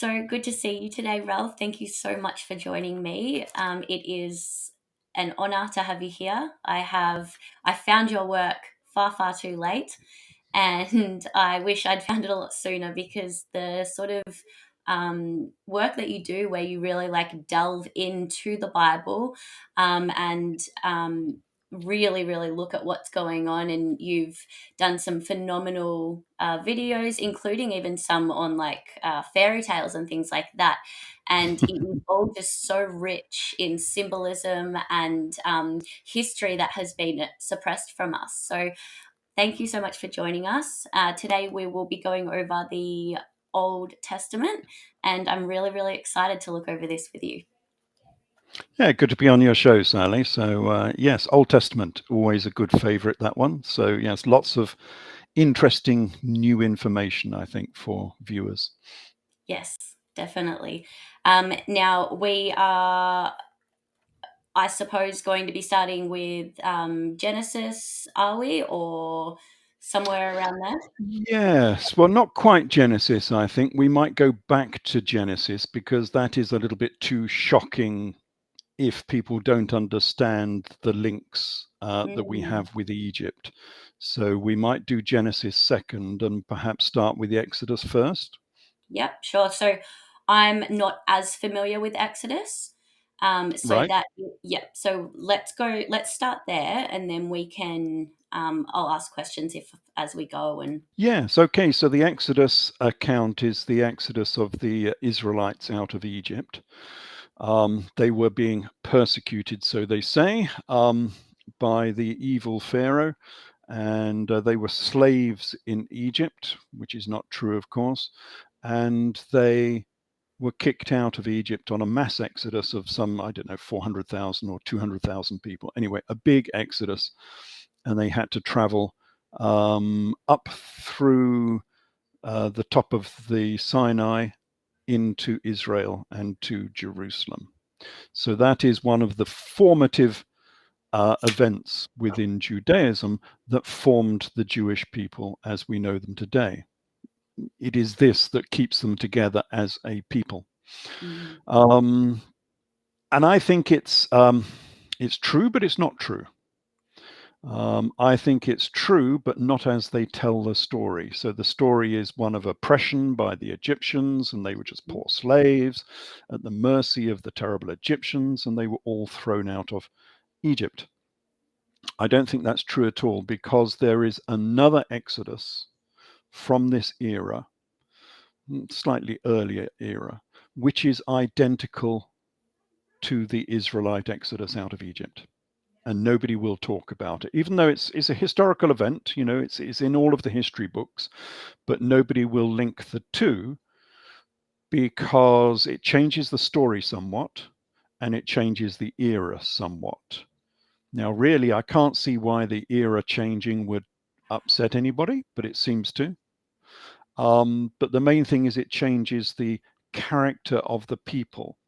so good to see you today, Ralph. Thank you so much for joining me. It is an honour to have you here. I found your work far too late, and I wish I'd found it a lot sooner because the sort of work that you do, where you really like delve into the Bible and really look at what's going on, and you've done some phenomenal videos, including even some on like fairy tales and things like that. And it is all just so rich in symbolism and history that has been suppressed from us. So thank you so much for joining us. Today we will be going over the Old Testament, and I'm really excited to look over this with you. Yeah, good to be on your show, Sally. So, yes, Old Testament, always a good favorite, that one. So, yes, lots of interesting new information, I think, for viewers. Yes, definitely. Now we are, I suppose, going to be starting with Genesis, are we, or somewhere around there? Yes, well, not quite Genesis, I think. We might go back to Genesis because that is a little bit too shocking if people don't understand the links that we Mm, have with Egypt. So we might do Genesis second and perhaps start with the Exodus first. yep, sure. So I'm not as familiar with Exodus. So Right. that, yep. So let's go. Let's start there, and then we can. I'll ask questions if as we go. And Yes. Okay. So the Exodus account is the Exodus of the Israelites out of Egypt. They were being persecuted, so they say, by the evil Pharaoh, and they were slaves in Egypt, which is not true, of course. And they were kicked out of Egypt on a mass exodus of some, I don't know, 400,000 or 200,000 people. Anyway, a big exodus. And they had to travel up through the top of the Sinai into Israel and to Jerusalem. So that is one of the formative events within Judaism that formed the Jewish people as we know them today. It is this that keeps them together as a people. mm, Um, and I think it's true, but it's not true. I think it's true, but not as they tell the story. So the story is one of oppression by the Egyptians, and they were just poor slaves at the mercy of the terrible Egyptians, and they were all thrown out of Egypt. I don't think that's true at all because there is another exodus from this era, slightly earlier era, which is identical to the Israelite exodus out of Egypt. And nobody will talk about it, even though it's a historical event. You know, it's in all of the history books, but nobody will link the two because it changes the story somewhat and it changes the era somewhat. Now, really, I can't see why the era changing would upset anybody, but it seems to. But the main thing is it changes the character of the people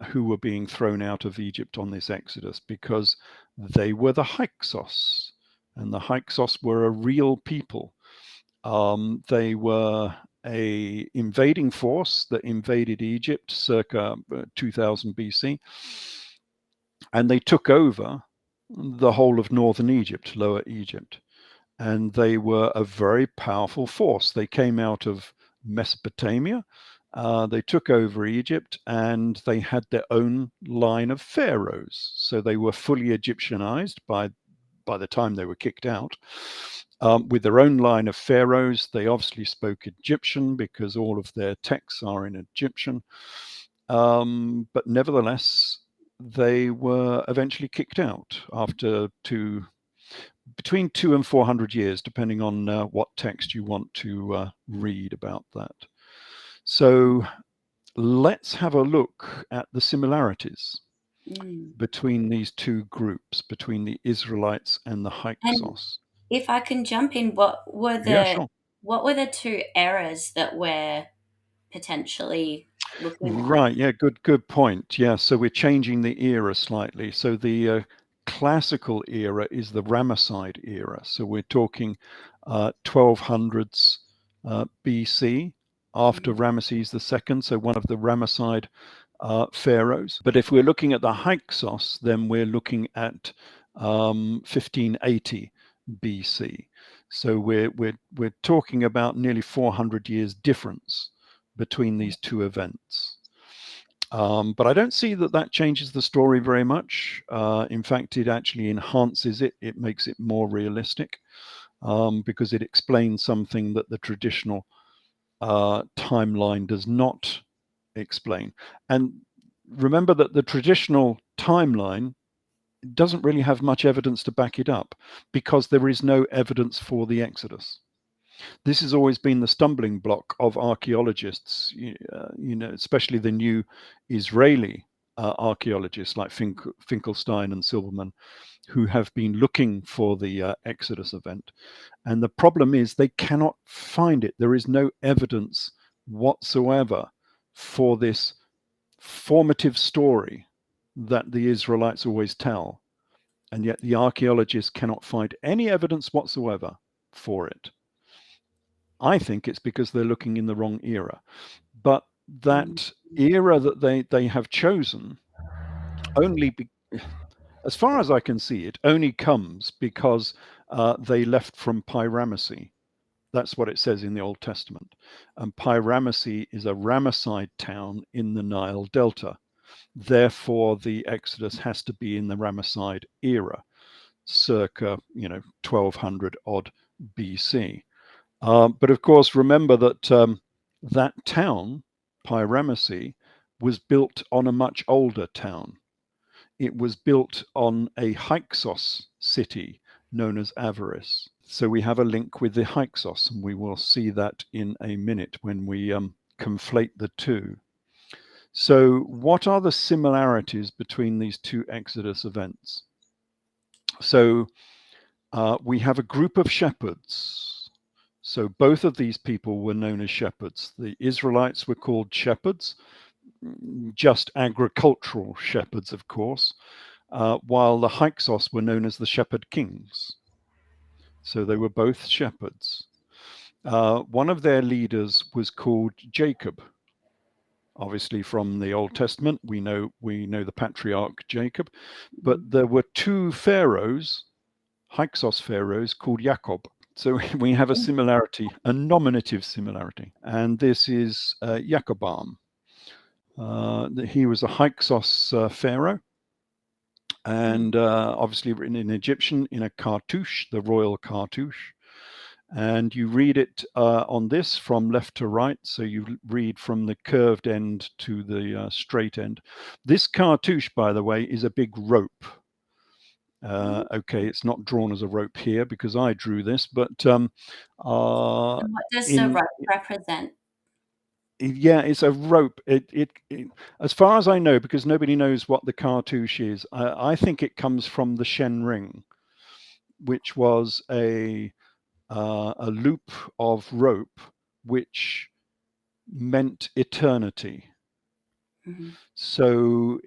who were being thrown out of Egypt on this exodus because they were the Hyksos, and the Hyksos were a real people. They were a invading force that invaded Egypt circa 2000 BC, and they took over the whole of northern Egypt, Lower Egypt, and they were a very powerful force. They came out of Mesopotamia. They took over Egypt and they had their own line of pharaohs. So they were fully Egyptianized by the time they were kicked out. With their own line of pharaohs, they obviously spoke Egyptian because all of their texts are in Egyptian. But nevertheless, they were eventually kicked out after between 200 and 400 years, depending on what text you want to read about that. So let's have a look at the similarities mm. between these two groups, between the Israelites and the And Hyksos. if I can jump in, Yeah, sure. what were the two errors that we're potentially looking at? Right. Yeah. Good point. Yeah. So we're changing the era slightly. So the classical era is the Ramesside era. So we're talking 1200s BC after Ramesses II, so one of the Ramesside pharaohs. But if we're looking at the Hyksos, then we're looking at 1580 BC. So we're talking about nearly 400 years difference between these two events. But I don't see that changes the story very much. In fact, it actually enhances it. It makes it more realistic because it explains something that the traditional timeline does not explain. And remember that the traditional timeline doesn't really have much evidence to back it up because there is no evidence for the Exodus. This has always been the stumbling block of archaeologists, especially the new Israeli archaeologists like Finkelstein and Silberman, who have been looking for the Exodus event. And the problem is they cannot find it. There is no evidence whatsoever for this formative story that the Israelites always tell. And yet the archaeologists cannot find any evidence whatsoever for it. I think it's because they're looking in the wrong era. But that era that they have chosen only, as far as I can see, it only comes because they left from Pi-Ramesses. That's what it says in the Old Testament. And Pi-Ramesses is a Ramesside town in the Nile Delta. Therefore, the Exodus has to be in the Ramesside era, circa 1200 odd BC. But of course, remember that that town, Pi-Ramesses, was built on a much older town. It was built on a Hyksos city known as Avaris. So we have a link with the Hyksos, and we will see that in a minute when we conflate the two. So what are the similarities between these two Exodus events? So we have a group of shepherds. So both of these people were known as shepherds. The Israelites were called shepherds, just agricultural shepherds, of course, while the Hyksos were known as the shepherd kings. So they were both shepherds. One of their leaders was called Jacob. Obviously, from the Old Testament, we know the patriarch Jacob, but there were two pharaohs, Hyksos pharaohs, called Jacob. So we have a similarity, a nominative similarity, and this is Jacobam. He was a Hyksos pharaoh, and obviously written in Egyptian in a cartouche, the royal cartouche. And you read it on this from left to right. So you read from the curved end to the straight end. This cartouche, by the way, is a big rope. Okay, it's not drawn as a rope here because I drew this, but and what does the rope represent? Yeah, it's a rope. It as far as I know, because nobody knows what the cartouche is, I think it comes from the Shen ring, which was a loop of rope which meant eternity. Mm-hmm. So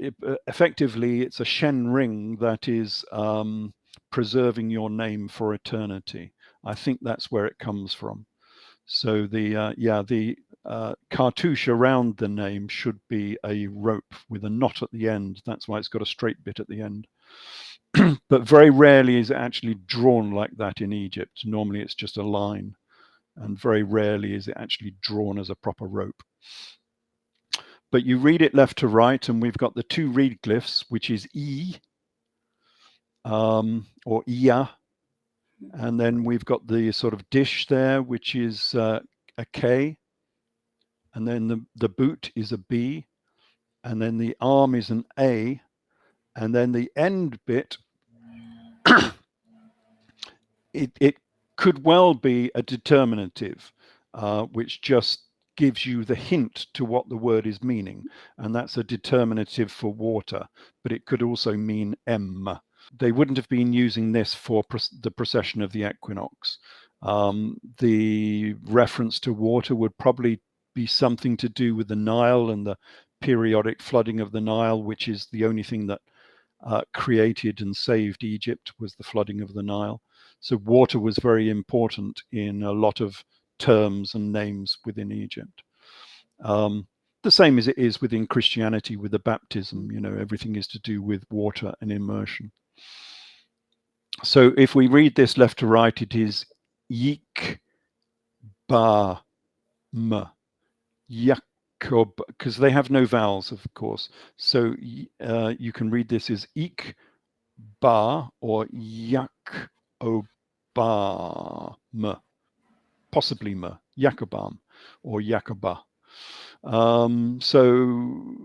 effectively, it's a Shen ring that is preserving your name for eternity. I think that's where it comes from. So the cartouche around the name should be a rope with a knot at the end. That's why it's got a straight bit at the end. But very rarely is it actually drawn like that in Egypt. Normally it's just a line, and very rarely is it actually drawn as a proper rope. But you read it left to right, and we've got the two reed glyphs, which is E or Ia, and then we've got the sort of dish there, which is a K, and then the boot is a B, and then the arm is an A, and then the end bit, it could well be a determinative, which just gives you the hint to what the word is meaning, and that's a determinative for water, but it could also mean M. They wouldn't have been using this for the precession of the equinox. The reference to water would probably be something to do with the Nile and the periodic flooding of the Nile, which is the only thing that created and saved Egypt, was the flooding of the Nile. So water was very important in a lot of terms and names within Egypt. The same as it is within Christianity with the baptism. Everything is to do with water and immersion. So if we read this left to right, it is yik ba m, Jacob, because they have no vowels, of course. So you can read this as ik ba or yak obam, possibly m, Jacobam or Jacoba. So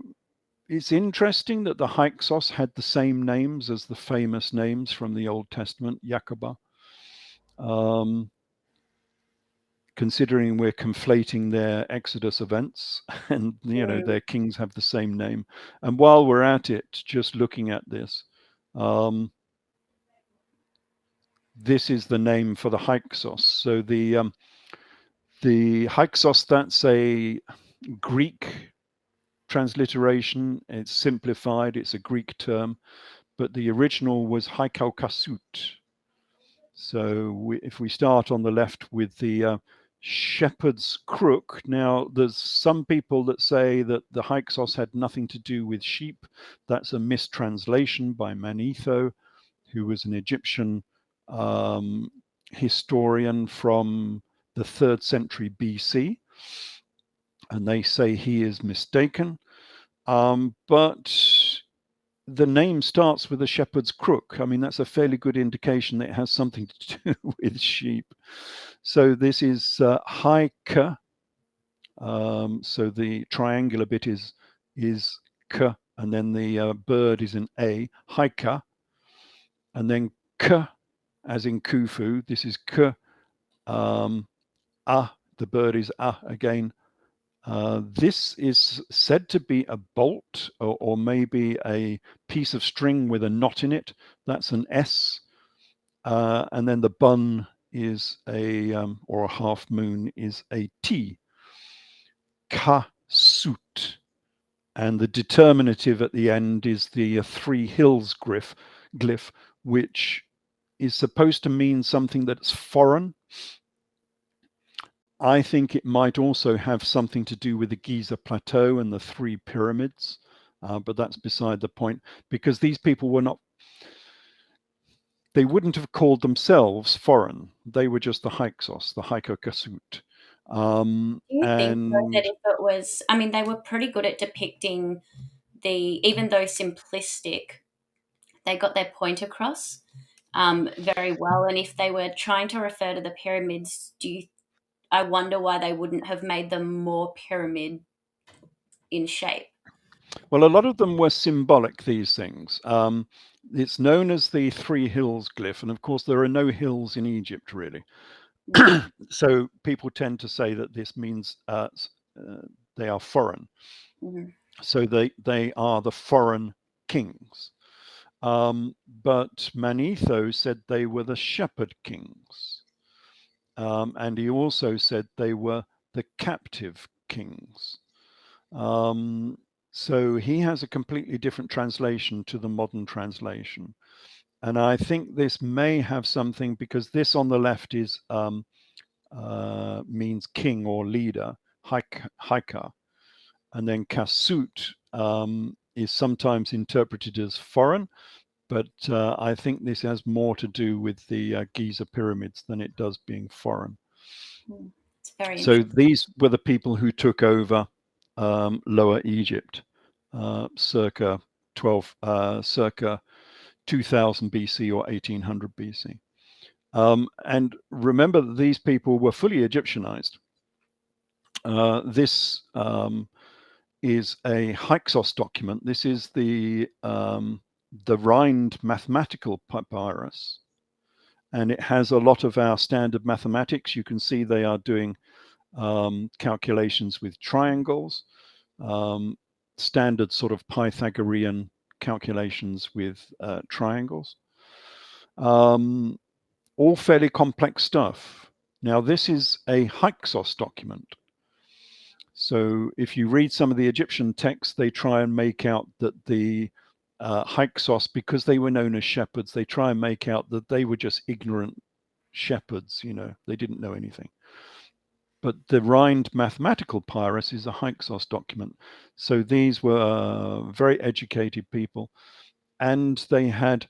it's interesting that the Hyksos had the same names as the famous names from the Old Testament, Jacoba. Considering we're conflating their Exodus events, and their kings have the same name. And while we're at it, just looking at this, this is the name for the Hyksos. So the Hyksos, that's a Greek transliteration. It's simplified. It's a Greek term, but the original was Hykaukasut. So if we start on the left with the shepherd's crook. Now, there's some people that say that the Hyksos had nothing to do with sheep. That's a mistranslation by Manetho, who was an Egyptian historian from the 3rd century BC. And they say he is mistaken. But the name starts with a shepherd's crook. I mean, that's a fairly good indication that it has something to do with sheep. So this is Hyka. So the triangular bit is k, and then the bird is an a, Hyka, and then k, as in Khufu. This is k. The bird is again. This is said to be a bolt, or maybe a piece of string with a knot in it. That's an S. And then the bun is or a half moon is a T. Kasut. And the determinative at the end is the three hills glyph, which is supposed to mean something that's foreign. I think it might also have something to do with the Giza Plateau and the three pyramids, but that's beside the point, because these people were not, they wouldn't have called themselves foreign. They were just the Hyksos, the Hykokasut. Do you think though that And if it was, I mean, they were pretty good at depicting even though simplistic, they got their point across very well. And if they were trying to refer to the pyramids, I wonder why they wouldn't have made them more pyramid in shape. well, a lot of them were symbolic, these things. It's known as the three hills glyph. And of course, there are no hills in Egypt, really. So people tend to say that this means they are foreign. Mm-hmm. So they are the foreign kings. But Manetho said they were the shepherd kings. And he also said they were the captive kings. So he has a completely different translation to the modern translation. And I think this may have something, because this on the left is means king or leader, Haika. And then Kasut is sometimes interpreted as foreign, but I think this has more to do with the Giza pyramids than it does being foreign. It's very So interesting. these were the people who took over Lower Egypt circa 2000 BC or 1800 BC. And remember that these people were fully Egyptianized. This is a Hyksos document. This is the Rhind mathematical papyrus, and it has a lot of our standard mathematics. You can see they are doing calculations with triangles, standard sort of Pythagorean calculations with triangles. All fairly complex stuff. Now, this is a Hyksos document. So if you read some of the Egyptian texts, they try and make out that the Hyksos, because they were known as shepherds, they try and make out that they were just ignorant shepherds, they didn't know anything. But the Rhind mathematical papyrus is a Hyksos document. So these were very educated people, and they had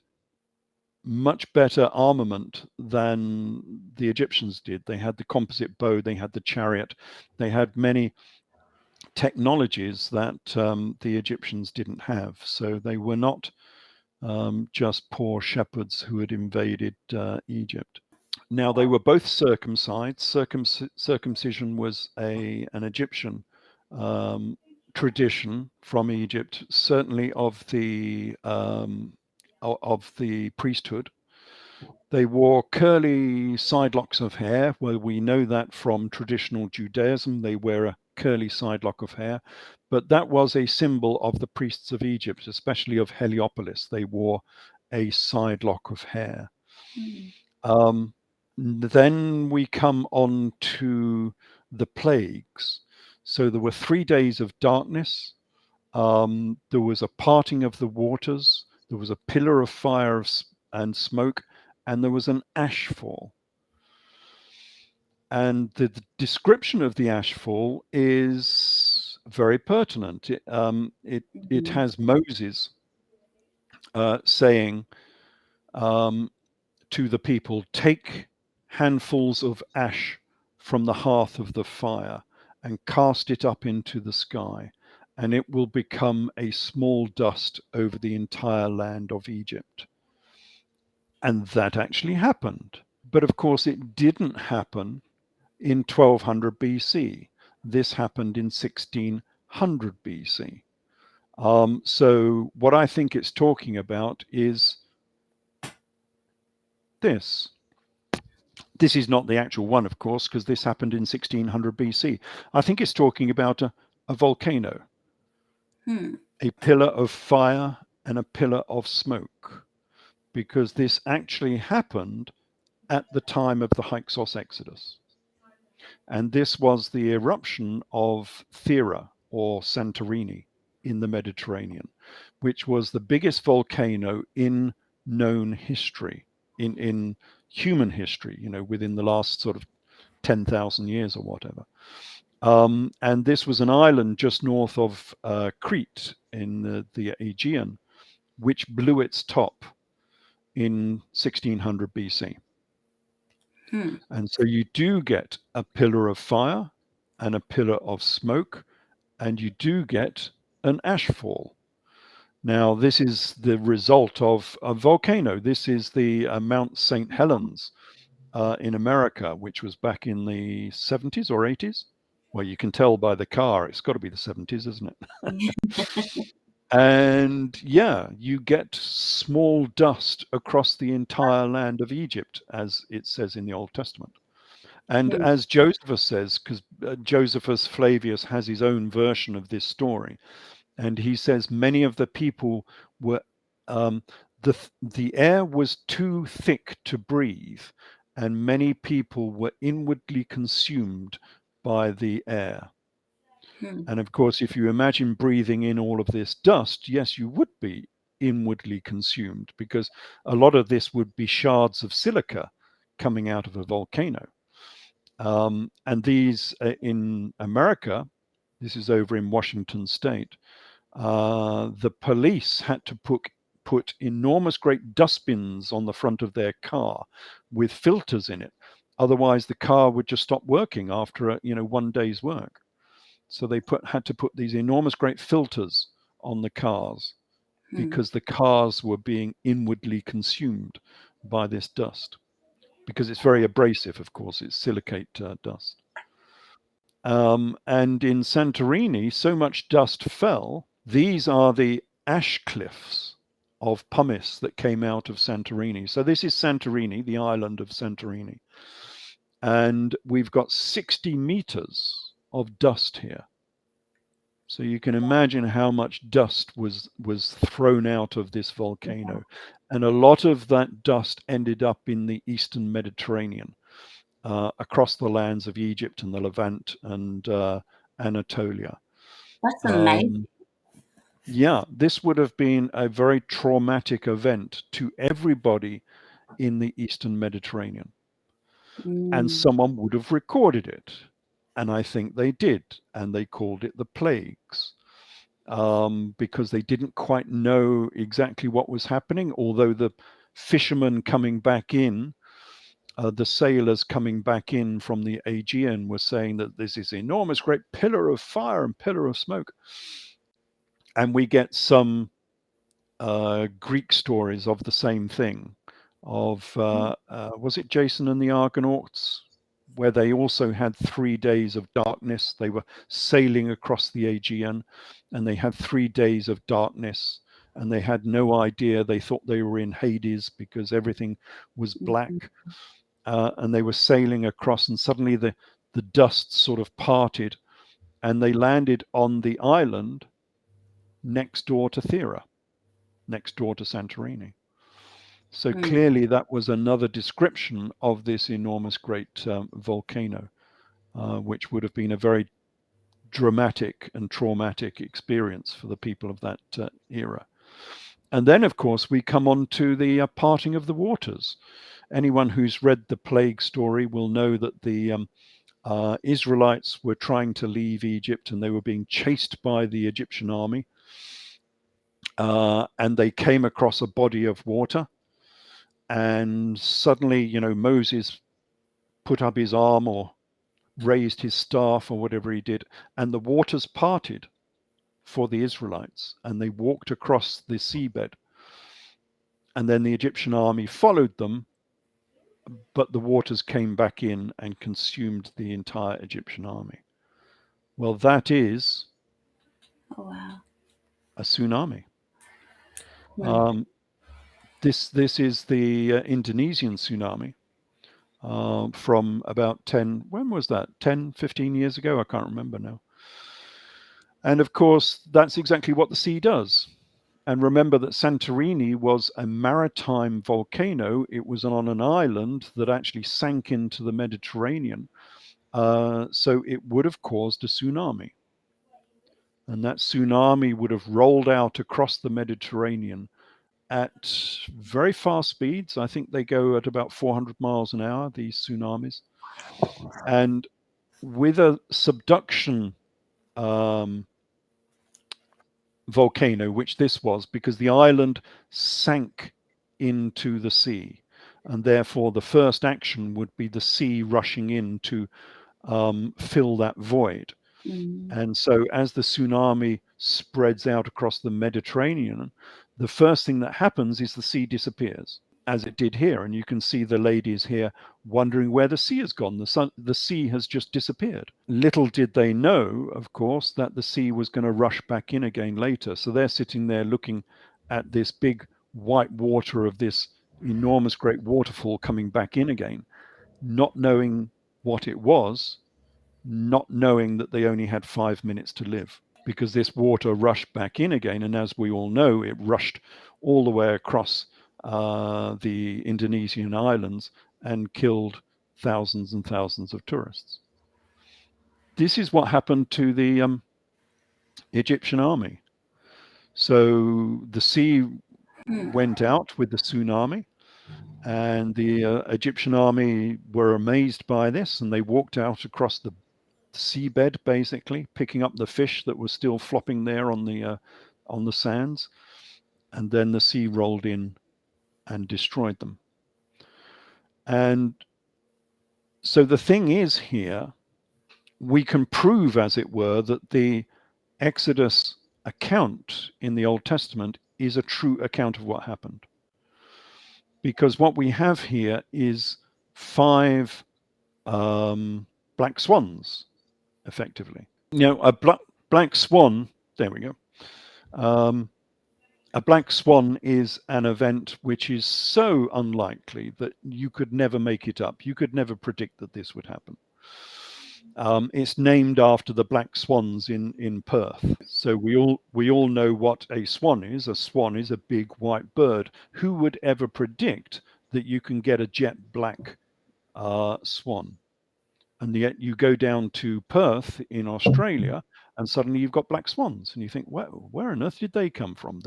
much better armament than the Egyptians did. They had the composite bow, they had the chariot, they had many technologies that the Egyptians didn't have. So they were not just poor shepherds who had invaded Egypt. Now they were both circumcised. Circumcision was an Egyptian tradition from Egypt, certainly of the priesthood. They wore curly side locks of hair. Well, we know that from traditional Judaism. They wear a curly side lock of hair, but that was a symbol of the priests of Egypt, especially of Heliopolis. They wore a side lock of hair. Hmm. Then we come on to the plagues. So there were 3 days of darkness. There was a parting of the waters. There was a pillar of fire and smoke, and there was an ash fall. And the description of the ash fall is very pertinent. It Hmm. has Moses saying to the people, "Take handfuls of ash from the hearth of the fire and cast it up into the sky, and it will become a small dust over the entire land of Egypt." And that actually happened. But of course, it didn't happen in 1200 BC. This happened in 1600 BC. So, what I think it's talking about is this. This is not the actual one, of course, because this happened in 1600 BC. I think it's talking about a volcano, Hmm. a pillar of fire and a pillar of smoke, because this actually happened at the time of the Hyksos Exodus. And this was the eruption of Thera or Santorini in the Mediterranean, which was the biggest volcano in known history, in human history, within the last sort of 10,000 years or whatever. And this was an island just north of Crete in the Aegean, which blew its top in 1600 BC. Hmm. And so you do get a pillar of fire and a pillar of smoke, and you do get an ash fall. Now, this is the result of a volcano. This is the Mount St. Helens in America, which was back in the 70s or 80s. Well, you can tell by the car, it's got to be the 70s, isn't it? And yeah, you get small dust across the entire land of Egypt, as it says in the Old Testament. And Hmm. as Josephus says, because Josephus Flavius has his own version of this story, and he says many of the people were um, the air was too thick to breathe, and many people were inwardly consumed by the air. Hmm. And of course, if you imagine breathing in all of this dust, yes, you would be inwardly consumed, because a lot of this would be shards of silica coming out of a volcano. And these in America, this is over in Washington State, the police had to put enormous great dustbins on the front of their car with filters in it. Otherwise, the car would just stop working after one day's work. So they had to put these enormous great filters on the cars Hmm. because the cars were being inwardly consumed by this dust. Because it's very abrasive, of course, it's silicate dust. And in Santorini, so much dust fell. These are the ash cliffs of pumice that came out of Santorini. So this is Santorini, the island of Santorini. And we've got 60 meters of dust here. So you can imagine how much dust was thrown out of this volcano. And a lot of that dust ended up in the Eastern Mediterranean, across the lands of Egypt and the Levant and Anatolia. That's amazing. Um, yeah, this would have been a very traumatic event to everybody in the Eastern Mediterranean, and Hmm. someone would have recorded it. And I think they did, and they called it the plagues, because they didn't quite know exactly what was happening, although the fishermen coming back in, the sailors coming back in from the Aegean were saying that there's this enormous great pillar of fire and pillar of smoke. And we get some Greek stories of the same thing, of was it Jason and the Argonauts, where they also had 3 days of darkness. They were sailing across the Aegean, and they had 3 days of darkness, and they had no idea. They thought they were in Hades because everything was black, and they were sailing across, and suddenly the dust sort of parted, and they landed on the island next door to Thera, next door to Santorini. So clearly, that was another description of this enormous great volcano, which would have been a very dramatic and traumatic experience for the people of that era. And then, of course, we come on to the parting of the waters. Anyone who's read the plague story will know that the Israelites were trying to leave Egypt, and they were being chased by the Egyptian army. And they came across a body of water, and suddenly, Moses put up his arm or raised his staff or whatever he did, and the waters parted for the Israelites, and they walked across the seabed. And then the Egyptian army followed them, but the waters came back in and consumed the entire Egyptian army. Well, that is a tsunami. This is the Indonesian tsunami from about 10, when was that? 10, 15 years ago? I can't remember now. And of course, that's exactly what the sea does. And remember that Santorini was a maritime volcano. It was on an island that actually sank into the Mediterranean. So it would have caused a tsunami. And that tsunami would have rolled out across the Mediterranean at very fast speeds. I think they go at about 400 miles an hour, these tsunamis. And with a subduction volcano, which this was, because the island sank into the sea. And therefore, the first action would be the sea rushing in to fill that void. And so, as the tsunami spreads out across the Mediterranean, the first thing that happens is the sea disappears, as it did here. And you can see the ladies here wondering where the sea has gone. The sea has just disappeared. Little did they know, of course, that the sea was going to rush back in again later. So they're sitting there looking at this big white water of this enormous great waterfall coming back in again, not knowing what it was, not knowing that they only had 5 minutes to live, because this water rushed back in again. And as we all know, it rushed all the way across the Indonesian islands and killed thousands and thousands of tourists. This is what happened to the Egyptian army. So the sea went out with the tsunami, and the Egyptian army were amazed by this, and they walked out across the seabed, basically picking up the fish that was still flopping there on the sands, and then the sea rolled in and destroyed them. And so the thing is here, we can prove, as it were, that the Exodus account in the Old Testament is a true account of what happened. Because what we have here is 5 black swans, effectively. A black swan, there we go. A black swan is an event which is so unlikely that you could never make it up. You could never predict that this would happen. It's named after the black swans in Perth. So we all know what a swan is. A swan is a big white bird. Who would ever predict that you can get a jet black swan? And yet you go down to Perth in Australia, and suddenly you've got black swans, and you think, well, where on earth did they come from?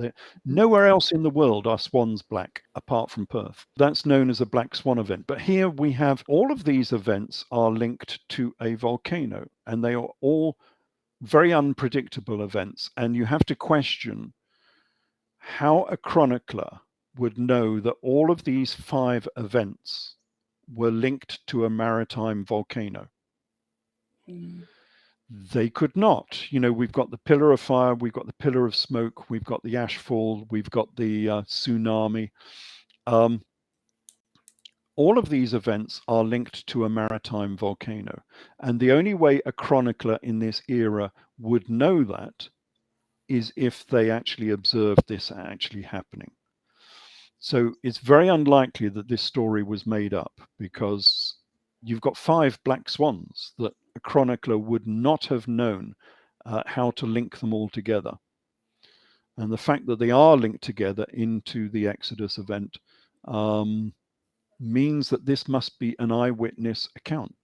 Nowhere else in the world are swans black apart from Perth. That's known as a black swan event. But here we have all of these events are linked to a volcano, and they are all very unpredictable events. And you have to question how a chronicler would know that all of these 5 events were linked to a maritime volcano. They could not. We've got the pillar of fire, we've got the pillar of smoke, we've got the ashfall, we've got the tsunami. All of these events are linked to a maritime volcano. And the only way a chronicler in this era would know that is if they actually observed this actually happening. So it's very unlikely that this story was made up, because you've got 5 black swans that a chronicler would not have known how to link them all together. And the fact that they are linked together into the Exodus event means that this must be an eyewitness account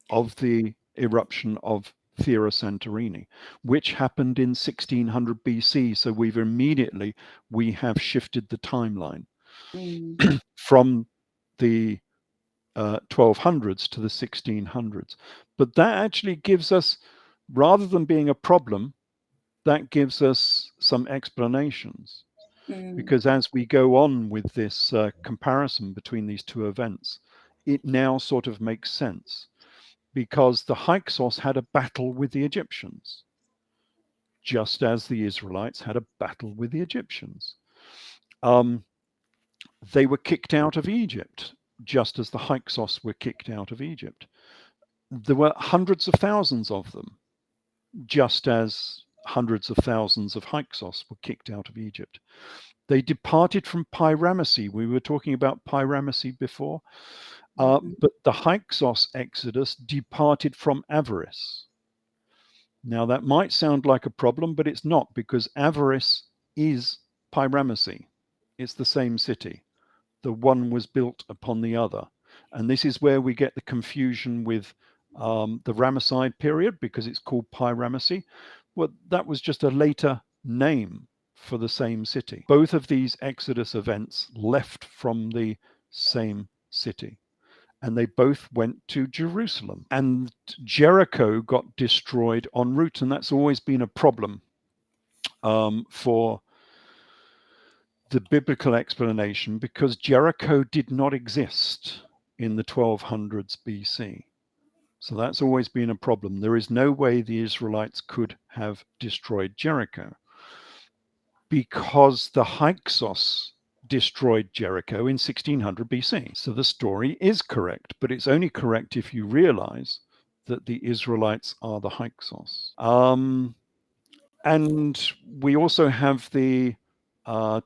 of the eruption of Thera Santorini, which happened in 1600 BC. So we have shifted the timeline from the 1200s to the 1600s. But that actually gives us, rather than being a problem, that gives us some explanations. Because as we go on with this comparison between these 2 events, it now sort of makes sense. Because the Hyksos had a battle with the Egyptians, just as the Israelites had a battle with the Egyptians. They were kicked out of Egypt, just as the Hyksos were kicked out of Egypt. There were hundreds of thousands of them, just as hundreds of thousands of Hyksos were kicked out of Egypt. They departed from piracy. We were talking about piracy before. But the Hyksos exodus departed from avarice. Now, that might sound like a problem, but it's not, because avarice is piracy. It's the same city. The one was built upon the other. And this is where we get the confusion with the Ramesside period, because it's called piracy. Well, that was just a later name for the same city. Both of these Exodus events left from the same city, and they both went to Jerusalem. And Jericho got destroyed en route, and that's always been a problem for the biblical explanation, because Jericho did not exist in the 1200s BC. So that's always been a problem. There is no way the Israelites could have destroyed Jericho, because the Hyksos destroyed Jericho in 1600 BC. So the story is correct, but it's only correct if you realize that the Israelites are the Hyksos. And we also have the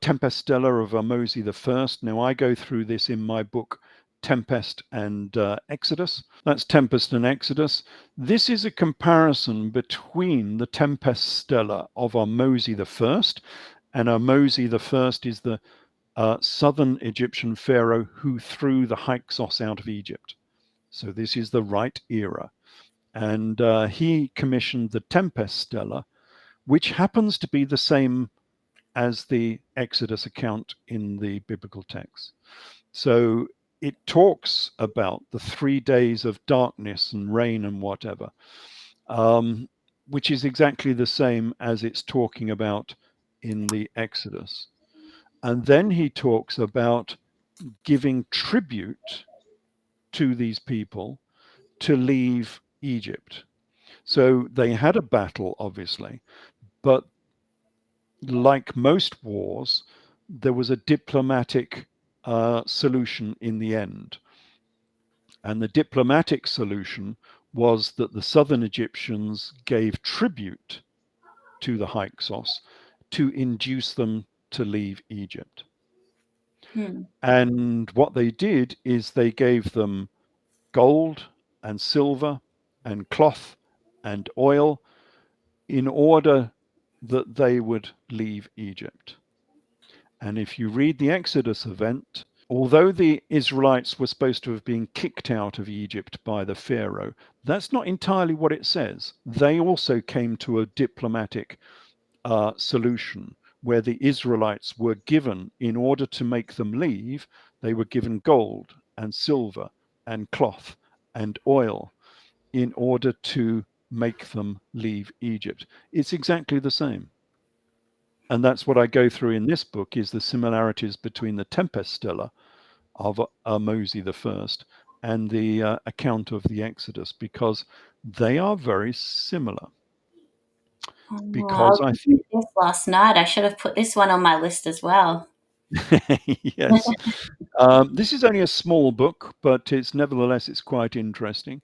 Tempest Stella of Ahmose I. Now, I go through this in my book, Tempest and Exodus. That's Tempest and Exodus. This is a comparison between the Tempest Stella of Ahmose I, and Ahmose I is the southern Egyptian pharaoh who threw the Hyksos out of Egypt. So this is the right era. And he commissioned the Tempest Stella, which happens to be the same as the Exodus account in the biblical text. So it talks about the 3 days of darkness and rain and whatever, which is exactly the same as it's talking about in the Exodus. And then he talks about giving tribute to these people to leave Egypt. So they had a battle, obviously, but like most wars, there was a diplomatic solution in the end. And the diplomatic solution was that the southern Egyptians gave tribute to the Hyksos to induce them to leave Egypt. And what they did is they gave them gold and silver and cloth and oil in order that they would leave Egypt. And if you read the Exodus event, although the Israelites were supposed to have been kicked out of Egypt by the Pharaoh, that's not entirely what it says. They also came to a diplomatic solution where the Israelites were given, in order to make them leave, they were given gold and silver and cloth and oil in order to make them leave Egypt. It's exactly the same. And that's what I go through in this book, is the similarities between the Tempest Stella of Moses I and the account of the Exodus, because they are very similar. Oh, I Because was I looking think, at this last night. I should have put this one on my list as well. yes, this is only a small book, but it's quite interesting.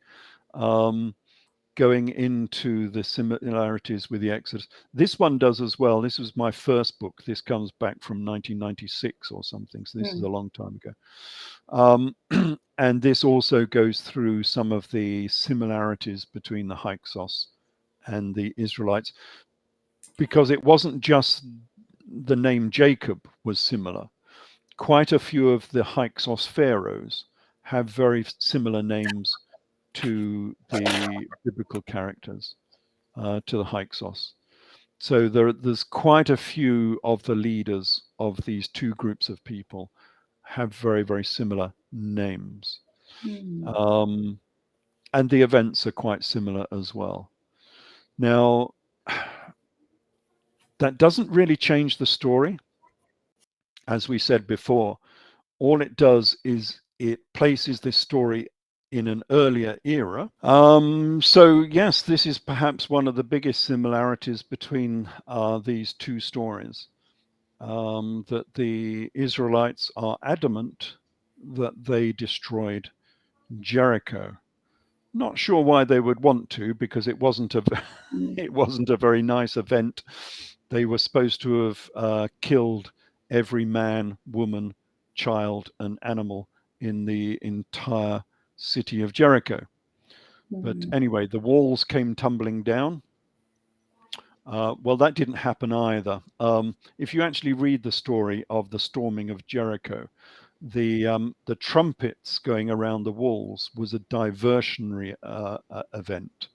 Um, Going into the similarities with the Exodus. This one does as well. This was my first book. This comes back from 1996 or something. So this is Mm. a long time ago. And this also goes through some of the similarities between the Hyksos and the Israelites, because it wasn't just the name Jacob was similar. Quite a few of the Hyksos pharaohs have very similar names to the biblical characters, to the Hyksos. So there's quite a few of the leaders of these two groups of people have very, very similar names. Mm. Um, and the events are quite similar as well. Now, that doesn't really change the story. As we said before, all it does is it places this story in an earlier era. So yes, this is perhaps one of the biggest similarities between these two stories. That the Israelites are adamant that they destroyed Jericho. Not sure why they would want to, because it wasn't a Mm. it wasn't a very nice event. They were supposed to have killed every man, woman, child, and animal in the entire city of Jericho. But Mm. anyway, the walls came tumbling down. Well, that didn't happen either. If you actually read the story of the storming of Jericho, the trumpets going around the walls was a diversionary event.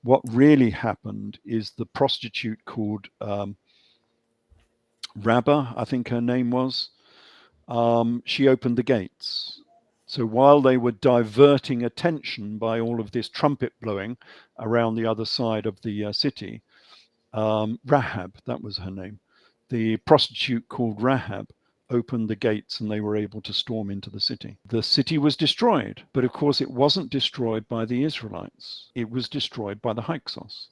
What really happened is the prostitute called Rabbah, I think her name was, she opened the gates. So while they were diverting attention by all of this trumpet blowing around the other side of the city, Rahab, that was her name, the prostitute called Rahab, opened the gates and they were able to storm into the city. The city was destroyed, but of course it wasn't destroyed by the Israelites. It was destroyed by the Hyksos.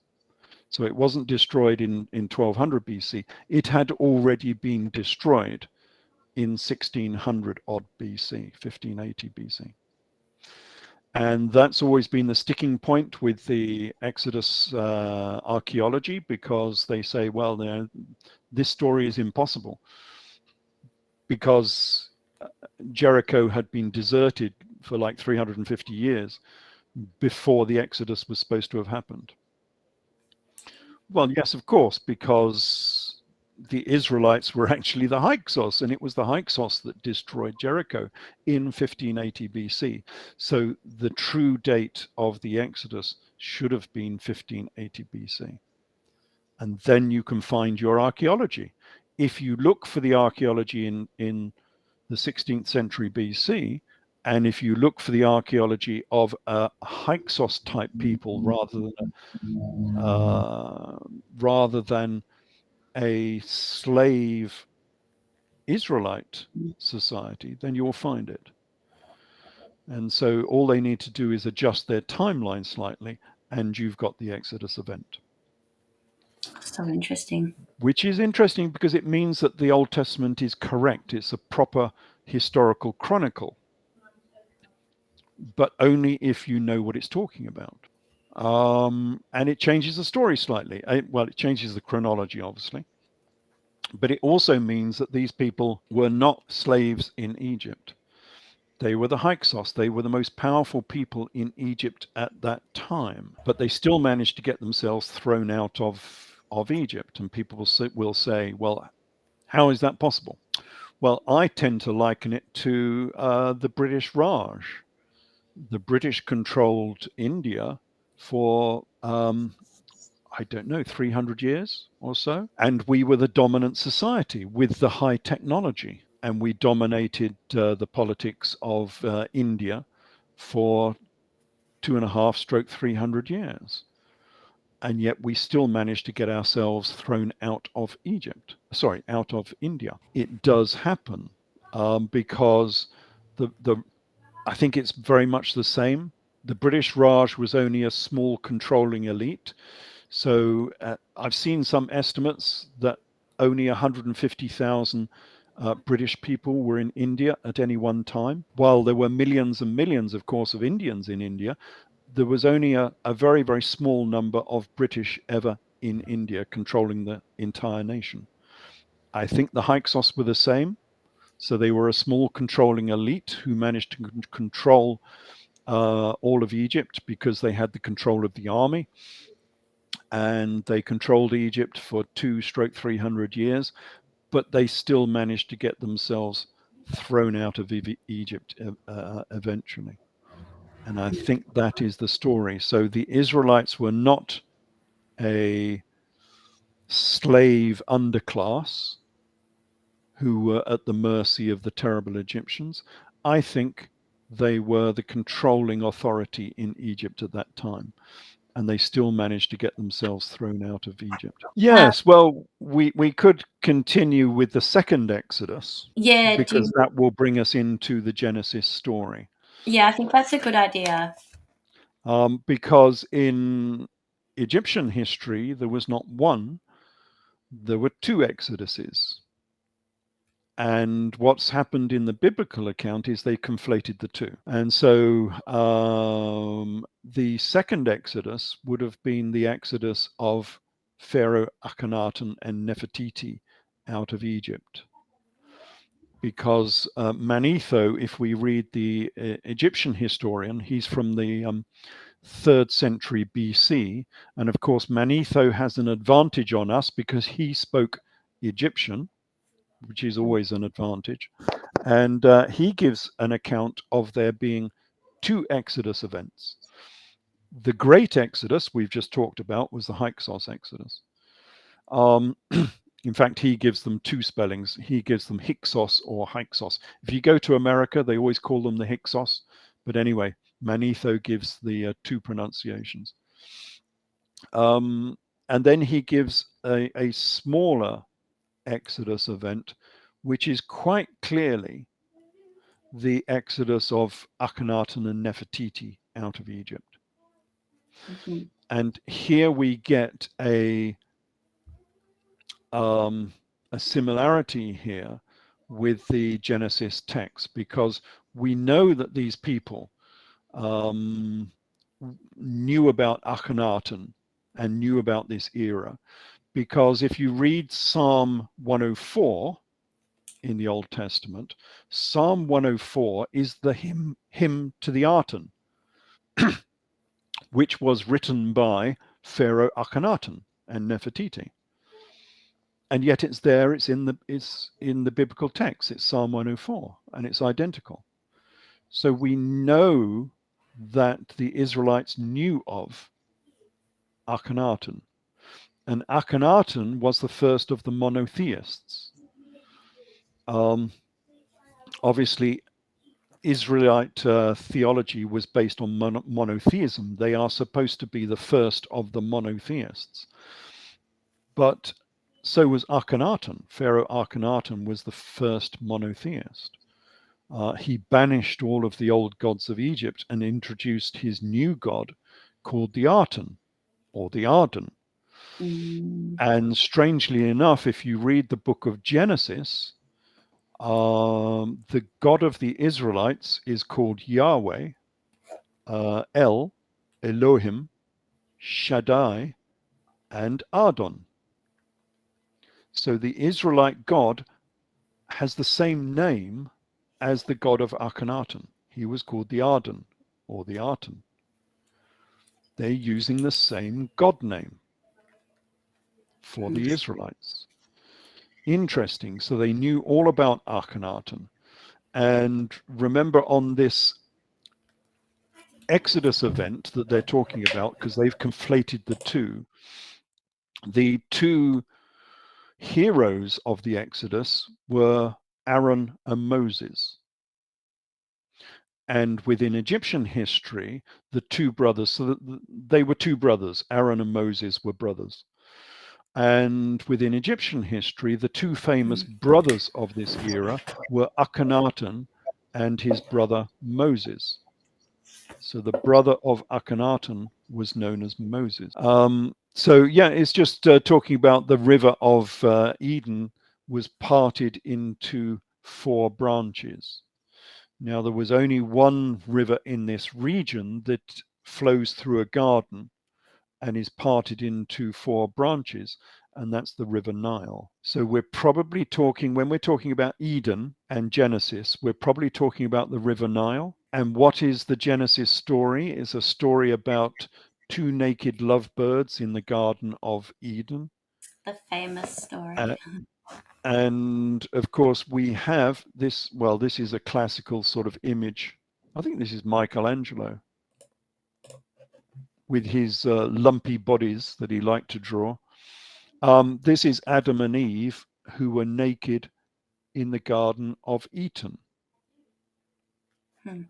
So it wasn't destroyed in 1200 BC. It had already been destroyed in 1600 odd BC, 1580 BC. And that's always been the sticking point with the Exodus archaeology, because they say, well, this story is impossible, because Jericho had been deserted for like 350 years before the Exodus was supposed to have happened. Well, yes, of course, because the Israelites were actually the Hyksos, and it was the Hyksos that destroyed Jericho in 1580 BC. So the true date of the Exodus should have been 1580 BC. And then you can find your archaeology. If you look for the archaeology in the 16th century BC, and if you look for the archaeology of a Hyksos type people uh, rather than a slave Israelite society, then you'll find it. And so all they need to do is adjust their timeline slightly, and you've got the Exodus event. So interesting. Which is interesting because it means that the Old Testament is correct. It's a proper historical chronicle, but only if you know what it's talking about. And it changes the story slightly. Well, it changes the chronology, obviously. But it also means that these people were not slaves in Egypt. They were the Hyksos. They were the most powerful people in Egypt at that time. But they still managed to get themselves thrown out of Egypt. And people will say, well, how is that possible? Well, I tend to liken it to the British Raj. The British controlled India for, I don't know, 300 years or so. And we were the dominant society with the high technology. And we dominated the politics of India for 2.5 stroke 300 years. And yet we still managed to get ourselves thrown out of out of India. It does happen because the I think it's very much the same. The British Raj was only a small controlling elite. So I've seen some estimates that only 150,000 British people were in India at any one time. While there were millions and millions, of course, of Indians in India, there was only a very, very small number of British ever in India controlling the entire nation. I think the Hyksos were the same. So they were a small controlling elite who managed to control all of Egypt because they had the control of the army, and they controlled Egypt for 2 stroke 300 years, but they still managed to get themselves thrown out of Egypt eventually. And I think that is the story. So the Israelites were not a slave underclass who were at the mercy of the terrible Egyptians. I think they were the controlling authority in Egypt at that time, and they still managed to get themselves thrown out of Egypt. Uh, Yes, well, we could continue with the second Exodus yeah, because that will bring us into the Genesis story. yeah, I think that's a good idea. Because in Egyptian history, there was not one, there were two Exoduses. And what's happened in the biblical account is they conflated the two. And so the second Exodus would have been the Exodus of Pharaoh Akhenaten and Nefertiti out of Egypt. Because Manetho, if we read the Egyptian historian, he's from the 3rd century BC. And of course, Manetho has an advantage on us because he spoke Egyptian, which is always an advantage. And he gives an account of there being two Exodus events. The Great Exodus we've just talked about was the Hyksos Exodus. In fact, he gives them two spellings. He gives them Hyksos or Hyksos. If you go to America, they always call them the Hyksos. But anyway, Manetho gives the two pronunciations. And then he gives a smaller Exodus event, which is quite clearly the exodus of Akhenaten and Nefertiti out of Egypt. Mhm. And here we get a similarity here with the Genesis text, because we know that these people knew about Akhenaten and knew about this era, because if you read Psalm 104 in the Old Testament, Psalm 104 is the hymn to the Aten, which was written by Pharaoh Akhenaten and Nefertiti. And yet it's there, it's in the biblical text, it's Psalm 104, and it's identical. So we know that the Israelites knew of Akhenaten. And Akhenaten was the first of the monotheists. Obviously, Israelite theology was based on monotheism. They are supposed to be the first of the monotheists. But so was Akhenaten. Pharaoh Akhenaten was the first monotheist. He banished all of the old gods of Egypt and introduced his new god called the Aten or the Arden. Mm. And strangely enough, if you read the book of Genesis, the God of the Israelites is called Yahweh, El, Elohim, Shaddai, and Adon. So the Israelite God has the same name as the God of Akhenaten. He was called the Arden or the Aten. They're using the same God name for the Israelites. Interesting. So they knew all about Akhenaten. And remember, on this Exodus event that they're talking about, because they've conflated the two heroes of the Exodus were Aaron and Moses. And within Egyptian history, the two brothers, so they were two brothers, Aaron and Moses were brothers. And within Egyptian history, the two famous brothers of this era were Akhenaten and his brother Moses. So the brother of Akhenaten was known as Moses. So yeah, it's just talking about the river of Eden was parted into four branches. Now, there was only one river in this region that flows through a garden and is parted into four branches, and that's the River Nile. So we're probably talking, when we're talking about Eden and Genesis, we're probably talking about the River Nile. And what is the Genesis story? It's a story about two naked lovebirds in the Garden of Eden. The famous story. Uh, and of course, we have this, well, this is a classical sort of image. I think this is Michelangelo with his lumpy bodies that he liked to draw. This is Adam and Eve who were naked in the Garden of Eden. Hmm.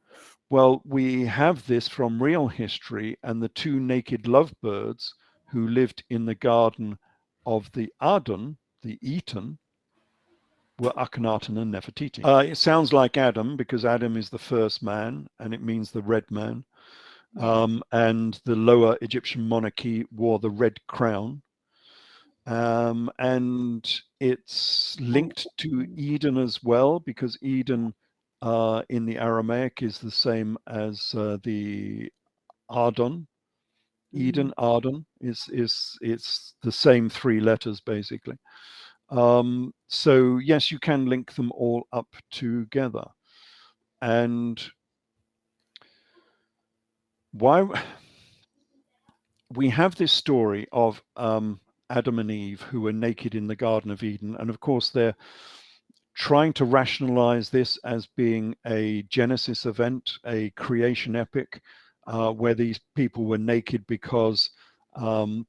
Well, we have this from real history, and the two naked lovebirds who lived in the Garden of the Arden, the Eden, were Akhenaten and Nefertiti. It sounds like Adam because Adam is the first man and it means the red man. Yeah. And the lower Egyptian monarchy wore the red crown. And it's linked to Eden as well because Eden in the Aramaic is the same as the Ardon. Eden, Arden is it's the same three letters basically. So yes, you can link them all up together. And why we have this story of Adam and Eve who were naked in the Garden of Eden, and of course they're trying to rationalize this as being a Genesis event, a creation epic, where these people were naked because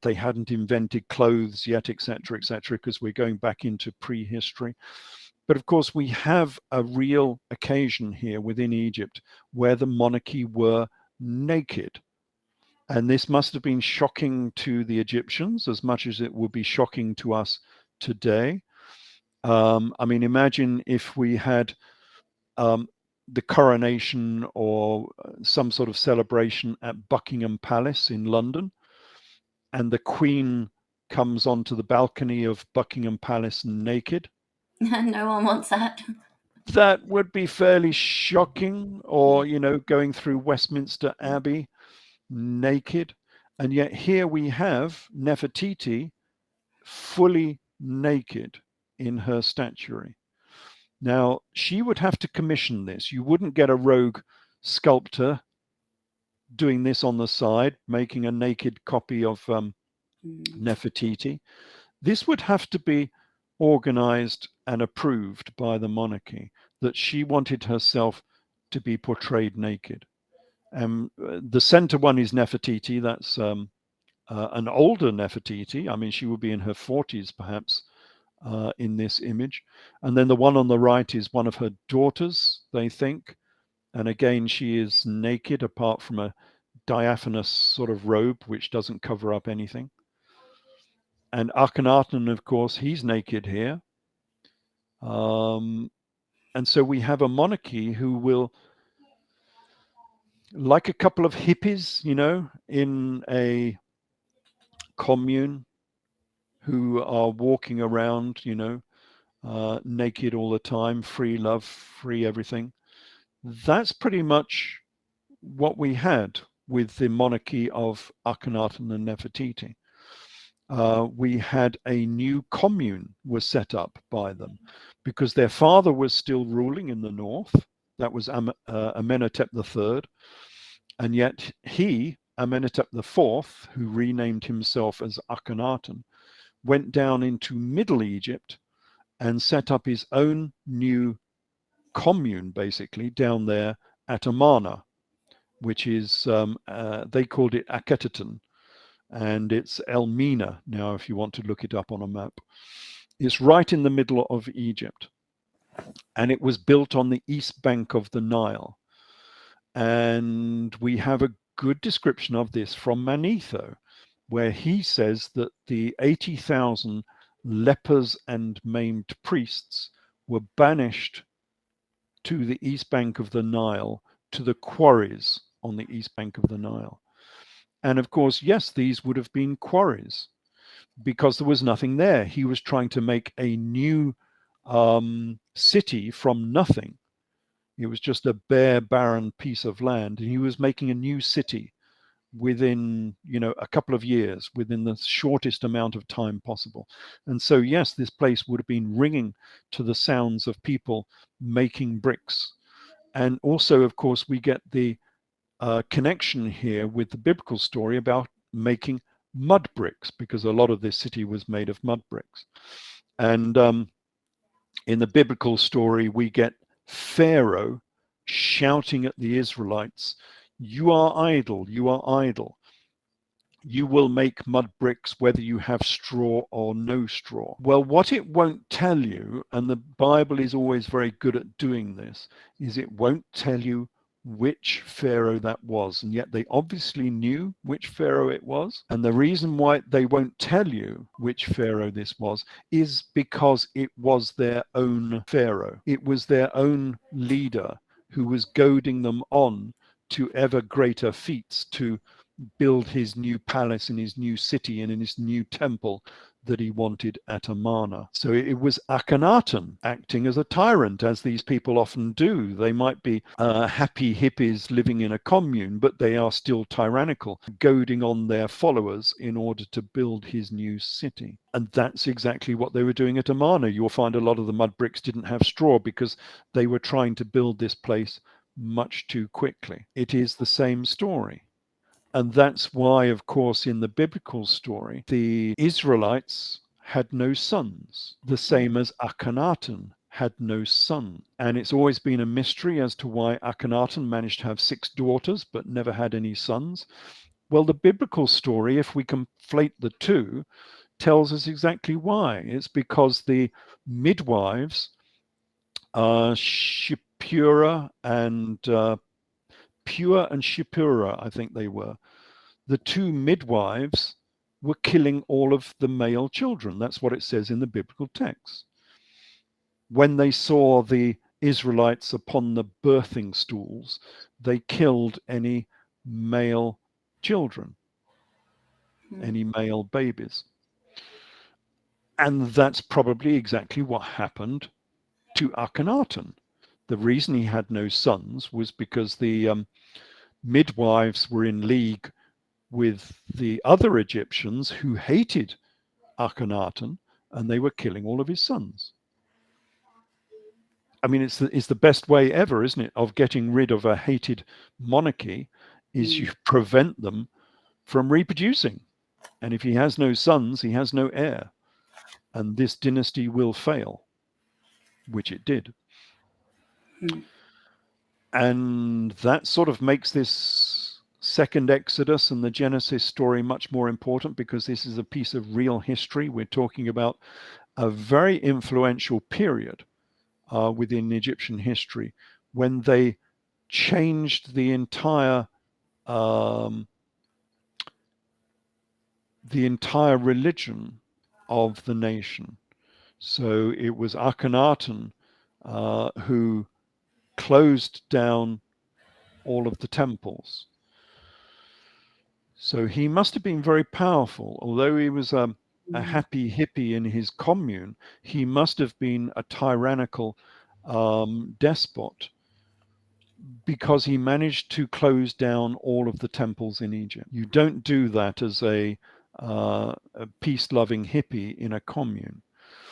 they hadn't invented clothes yet, etc., etc., because we're going back into prehistory. But of course, we have a real occasion here within Egypt where the monarchy were naked. And this must have been shocking to the Egyptians as much as it would be shocking to us today. I mean, imagine if we had um, the coronation or some sort of celebration at Buckingham Palace in London, and the Queen comes onto the balcony of Buckingham Palace naked. No one wants that. That would be fairly shocking, or, you know, going through Westminster Abbey naked. And yet here we have Nefertiti fully naked in her statuary. Now, she would have to commission this. You wouldn't get a rogue sculptor doing this on the side, making a naked copy of Nefertiti. This would have to be organized and approved by the monarchy that she wanted herself to be portrayed naked. The center one is Nefertiti. That's an older Nefertiti. I mean, she would be in her 40s perhaps in this image. And then the one on the right is one of her daughters, they think. And again, she is naked apart from a diaphanous sort of robe, which doesn't cover up anything. And Akhenaten, of course, he's naked here. And so we have a monarchy who will, like a couple of hippies, you know, in a commune, who are walking around, you know, naked all the time, free love, free everything. That's pretty much what we had with the monarchy of Akhenaten and Nefertiti. We had a new commune was set up by them because their father was still ruling in the north. That was Amenhotep III. And yet he, Amenhotep IV, who renamed himself as Akhenaten, went down into Middle Egypt and set up his own new commune, basically, down there at Amarna, which is, they called it Akhenaten, and it's Elmina now, if you want to look it up on a map. It's right in the middle of Egypt, and it was built on the east bank of the Nile. And we have a good description of this from Manetho, where he says that the 80,000 lepers and maimed priests were banished to the east bank of the Nile, to the quarries on the east bank of the Nile. And of course, yes, these would have been quarries because there was nothing there. He was trying to make a new city from nothing. It was just a bare, barren piece of land, and he was making a new city within, a couple of years, within the shortest amount of time possible. And so, yes, this place would have been ringing to the sounds of people making bricks. And also, of course, we get the connection here with the biblical story about making mud bricks, because a lot of this city was made of mud bricks. And in the biblical story, we get Pharaoh shouting at the Israelites, "You are idle, you are idle. You will make mud bricks whether you have straw or no straw." Well, what it won't tell you, and the Bible is always very good at doing this, is it won't tell you which Pharaoh that was. And yet they obviously knew which Pharaoh it was. And the reason why they won't tell you which Pharaoh this was is because it was their own Pharaoh. It was their own leader who was goading them on to ever greater feats, to build his new palace in his new city and in his new temple that he wanted at Amarna. So it was Akhenaten acting as a tyrant, as these people often do. They might be happy hippies living in a commune, but they are still tyrannical, goading on their followers in order to build his new city. And that's exactly what they were doing at Amarna. You'll find a lot of the mud bricks didn't have straw because they were trying to build this place much too quickly. It is the same story. And that's why, of course, in the biblical story, the Israelites had no sons, the same as Akhenaten had no son. And it's always been a mystery as to why Akhenaten managed to have 6 daughters but never had any sons. Well, the biblical story, if we conflate the two, tells us exactly why. It's because the midwives, Shipura and Pure and Shipura, I think they were, the 2 midwives were killing all of the male children. That's what it says in the biblical text. When they saw the Israelites upon the birthing stools, they killed any male children, any male babies. And that's probably exactly what happened to Akhenaten. The reason he had no sons was because the midwives were in league with the other Egyptians who hated Akhenaten, and they were killing all of his sons. I mean, it's the best way ever, isn't it, of getting rid of a hated monarchy, is you prevent them from reproducing. And if he has no sons, he has no heir. And this dynasty will fail, which it did. And that sort of makes this second Exodus and the Genesis story much more important, because this is a piece of real history. We're talking about a very influential period within Egyptian history when they changed the entire religion of the nation. So it was Akhenaten who closed down all of the temples. So he must have been very powerful. Although he was a happy hippie in his commune, he must have been a tyrannical despot, because he managed to close down all of the temples in Egypt. You don't do that as a peace-loving hippie in a commune.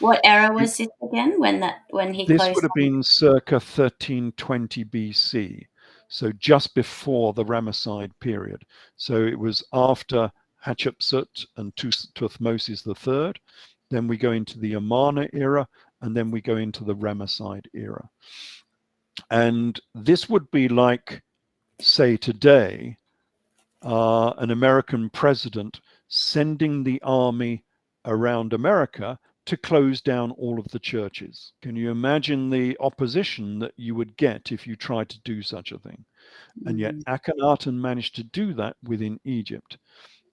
What era was this again? When he This closed? would have been circa 1320 BC, so just before the Ramesside period. So it was after Hatshepsut and Tutmosis III. Then we go into the Amarna era, and then we go into the Ramesside era. And this would be like, say, today, an American president sending the army around America to close down all of the churches. Can you imagine the opposition that you would get if you tried to do such a thing? And yet Mm. Akhenaten managed to do that within Egypt.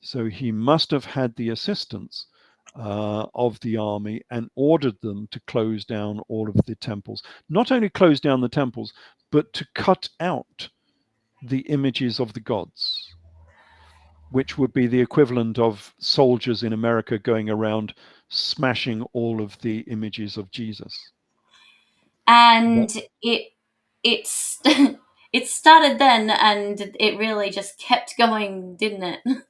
So he must have had the assistance of the army and ordered them to close down all of the temples. Not only close down the temples, but to cut out the images of the gods, which would be the equivalent of soldiers in America going around smashing all of the images of Jesus. And it's it started then, and it really just kept going, didn't it? Like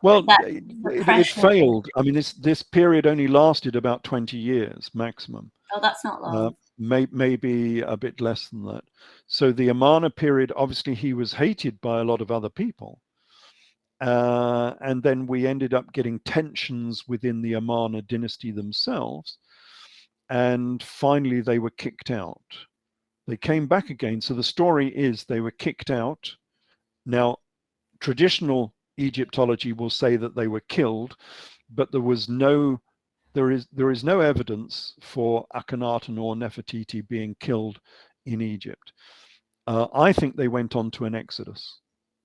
Well, that it suppression. failed. I mean, this period only lasted about 20 years maximum. Oh, that's not long. Maybe a bit less than that. So the Amana period, obviously, he was hated by a lot of other people. And then we ended up getting tensions within the Amana dynasty themselves. And finally, they were kicked out. They came back again. So the story is they were kicked out. Now, traditional Egyptology will say that they were killed, but there is no evidence for Akhenaten or Nefertiti being killed in Egypt. I think they went on to an exodus.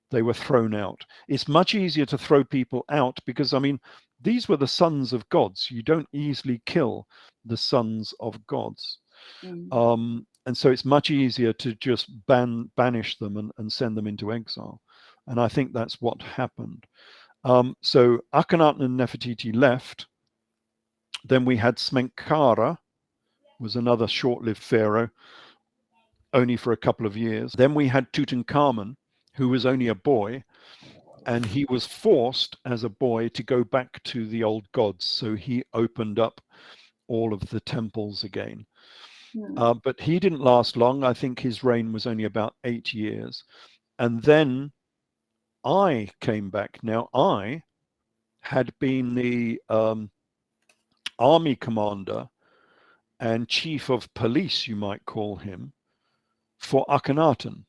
They were thrown out. It's much easier to throw people out because, I mean, these were the sons of gods. You don't easily kill the sons of gods. Mm. And so it's much easier to just banish them and send them into exile. And I think that's what happened. So Akhenaten and Nefertiti left. Then we had Smenkhara, was another short-lived pharaoh, only for a couple of years. Then we had Tutankhamun, who was only a boy, and he was forced as a boy to go back to the old gods. So he opened up all of the temples again. Mm. But he didn't last long. I think his reign was only about 8 years. And then I came back. Now, I had been the army commander and chief of police, you might call him, for Akhenaten.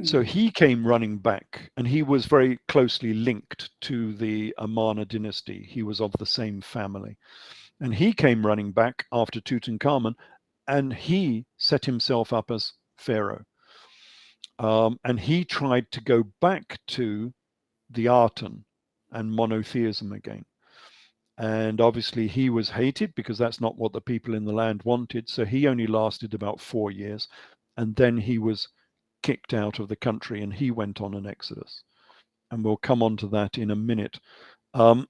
So Mm. he came running back, and he was very closely linked to the Amana dynasty. He was of the same family. And he came running back after Tutankhamun, and he set himself up as pharaoh. And he tried to go back to the Aten and monotheism again. And obviously, he was hated because that's not what the people in the land wanted. So he only lasted about 4 years. And then he was kicked out of the country and he went on an exodus. And we'll come on to that in a minute. Um,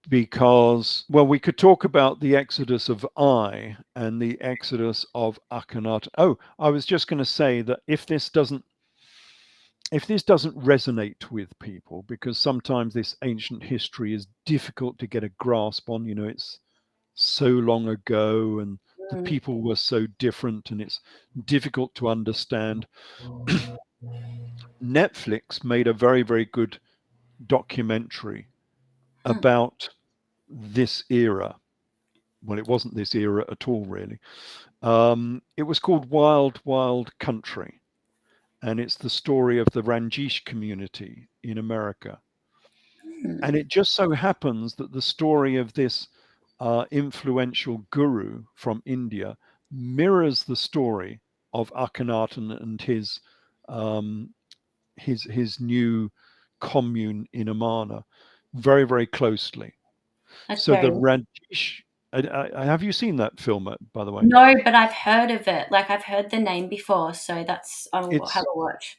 because, well, we could talk about the exodus of Ai and the exodus of Akhenaten. Oh, I was just going to say that if this doesn't resonate with people, because sometimes this ancient history is difficult to get a grasp on, it's so long ago and the Mm. people were so different and it's difficult to understand. Netflix made a very, very good documentary Huh. about this era. Well, it wasn't this era at all, really. It was called Wild, Wild Country, and it's the story of the Ranjish community in America. Mm. And it just so happens that the story of this influential guru from India mirrors the story of Akhenaten and um, his new commune in Amana very, very closely. That's So very the Rajesh, have you seen that film, by the way? no, but I've heard of it. Like I've heard the name before, so that's I'll have It's a watch.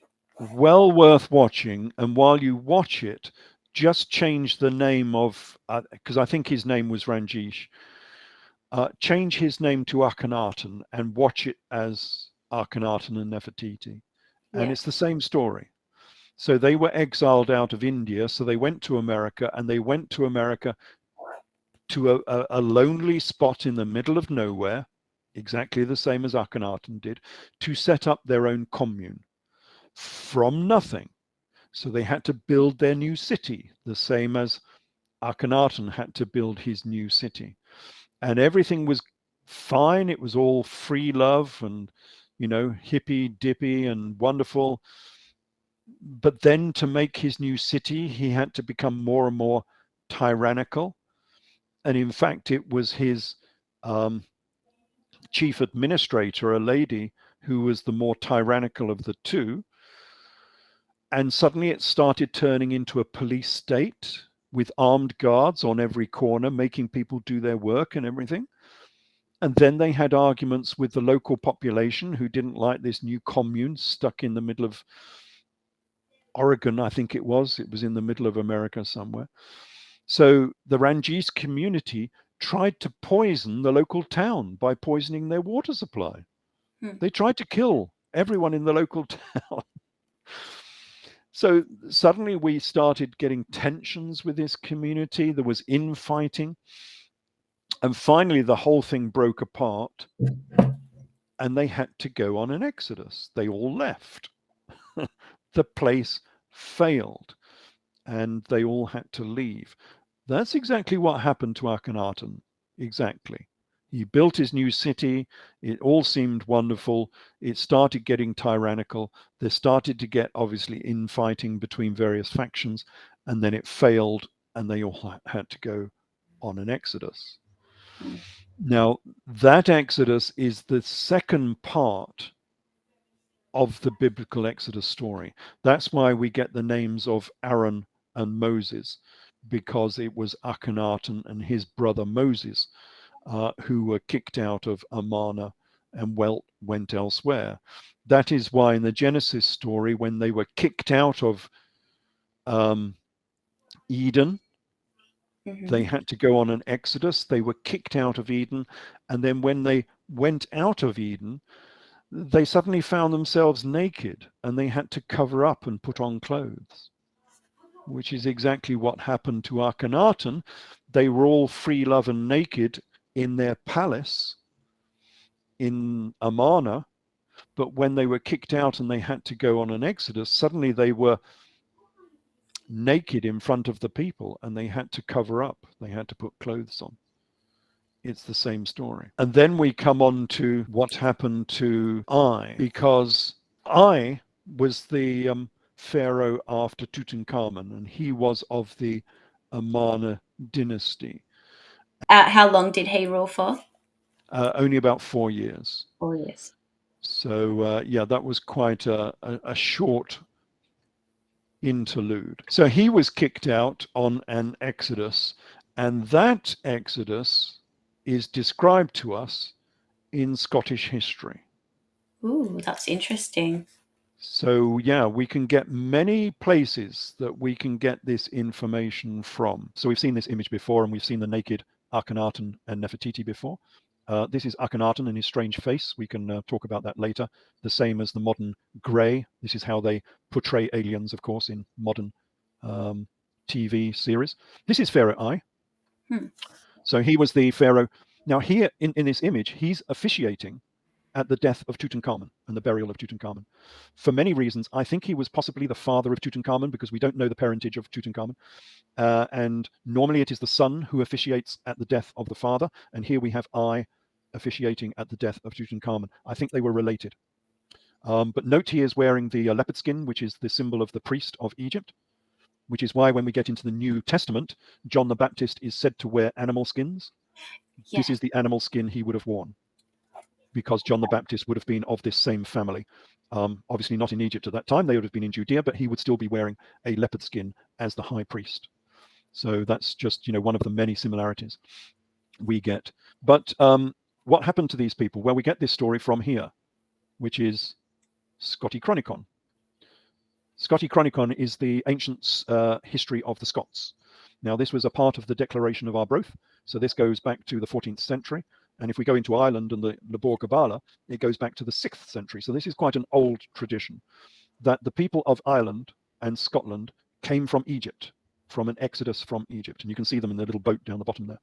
well worth watching. And while you watch it, just change the name of, because I think his name was Ranjish, change his name to Akhenaten and watch it as Akhenaten and Nefertiti. And Yeah. it's the same story. So they were exiled out of India. So they went to America and they went to America to a lonely spot in the middle of nowhere, exactly the same as Akhenaten did, to set up their own commune from nothing. So they had to build their new city, the same as Akhenaten had to build his new city. And everything was fine. It was all free love and, hippy dippy and wonderful. But then to make his new city, he had to become more and more tyrannical. And in fact, it was his um, chief administrator, a lady, who was the more tyrannical of the two. And suddenly it started turning into a police state with armed guards on every corner, making people do their work and everything. And then they had arguments with the local population who didn't like this new commune stuck in the middle of Oregon, I think it was. It was in the middle of America somewhere. So the Rangis community tried to poison the local town by poisoning their water supply. Hmm. They tried to kill everyone in the local town. So suddenly we started getting tensions with this community. There was infighting. And finally, the whole thing broke apart and they had to go on an exodus. They all left. The place failed and they all had to leave. That's exactly what happened to Akhenaten. Exactly. He built his new city. It all seemed wonderful. It started getting tyrannical. There started to get obviously infighting between various factions, and then it failed, and they all had to go on an exodus. Hmm. Now, that exodus is the second part of the biblical Exodus story. That's why we get the names of Aaron and Moses, because it was Akhenaten and his brother Moses who were kicked out of Amarna and went elsewhere. That is why in the Genesis story, when they were kicked out of um, Eden, they Mm-hmm. had to go on an exodus. They were kicked out of Eden. And then when they went out of Eden, they suddenly found themselves naked and they had to cover up and put on clothes, which is exactly what happened to Akhenaten. They were all free, love, and naked in their palace in Amarna, but when they were kicked out and they had to go on an exodus, suddenly they were naked in front of the people and they had to cover up, they had to put clothes on. It's the same story. And then we come on to what happened to Ai, because Ai was the pharaoh after Tutankhamun, and he was of the Amarna dynasty. How long did he rule for? Only about 4 years. 4 years. So, yeah, that was quite a short interlude. So he was kicked out on an exodus, and that exodus is described to us in Scottish history. Ooh, that's interesting. So, yeah, we can get many places that we can get this information from. So, we've seen this image before, and we've seen the naked Akhenaten and Nefertiti before. This is Akhenaten and his strange face. We can talk about that later. The same as the modern grey. This is how they portray aliens, of course, in modern um, TV series. This is Pharaoh Ai. Hmm. So, he was the Pharaoh. Now, here in this image, he's officiating at the death of Tutankhamun and the burial of Tutankhamun. For many reasons, I think he was possibly the father of Tutankhamun because we don't know the parentage of Tutankhamun. And normally it is the son who officiates at the death of the father. And here we have Ai officiating at the death of Tutankhamun. I think they were related. But note he is wearing the leopard skin, which is the symbol of the priest of Egypt, which is why when we get into the New Testament, John the Baptist is said to wear animal skins. Yeah. This is the animal skin he would have worn, because John the Baptist would have been of this same family. Obviously not in Egypt at that time, they would have been in Judea, but he would still be wearing a leopard skin as the high priest. So that's just, one of the many similarities we get. But what happened to these people? Well, we get this story from here, which is Scotti Chronicon. Scotti Chronicon is the ancient history of the Scots. Now, this was a part of the Declaration of Arbroath, so this goes back to the 14th century. And if we go into Ireland and the Lebor Gabála, it goes back to the 6th century. So this is quite an old tradition that the people of Ireland and Scotland came from Egypt, from an exodus from Egypt. And you can see them in the little boat down the bottom there.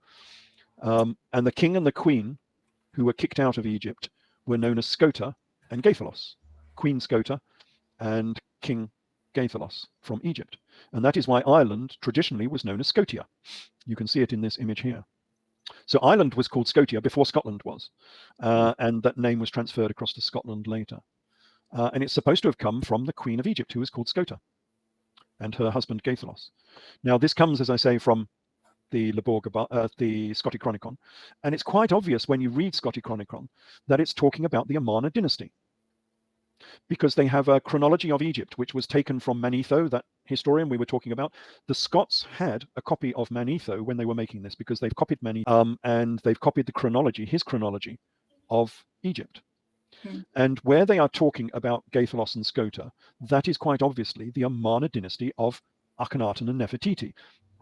And the king and the queen who were kicked out of Egypt were known as Scota and Gayphalos, Queen Scota and King Gaithalos from Egypt. And that is why Ireland traditionally was known as Scotia. You can see it in this image here. So Ireland was called Scotia before Scotland was, and that name was transferred across to Scotland later. And it's supposed to have come from the Queen of Egypt, who was called Scota, and her husband Gaithalos. Now, this comes, as I say, from the the Scotti Chronicon, and it's quite obvious when you read Scotti Chronicon that it's talking about the Amarna dynasty, because they have a chronology of Egypt, which was taken from Manetho, that historian we were talking about. The Scots had a copy of Manetho when they were making this, because they've copied Manetho, and they've copied the chronology, his chronology of Egypt. And where they are talking about Gaithalos and Scota, that is quite obviously the Amarna dynasty of Akhenaten and Nefertiti.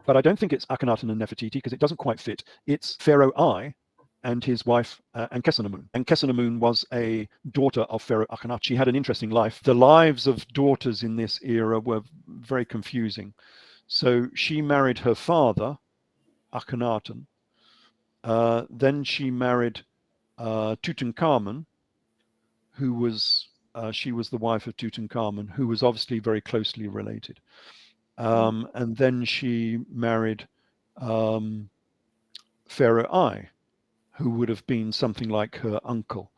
But I don't think it's Akhenaten and Nefertiti, because it doesn't quite fit. It's Pharaoh I and his wife Ankhesenamun. Ankhesenamun was a daughter of Pharaoh Akhenaten. She had an interesting life. The lives of daughters in this era were very confusing. So she married her father, Akhenaten. Then she married Tutankhamun, who was she was the wife of Tutankhamun, who was obviously very closely related. And then she married Pharaoh I, who would have been something like her uncle.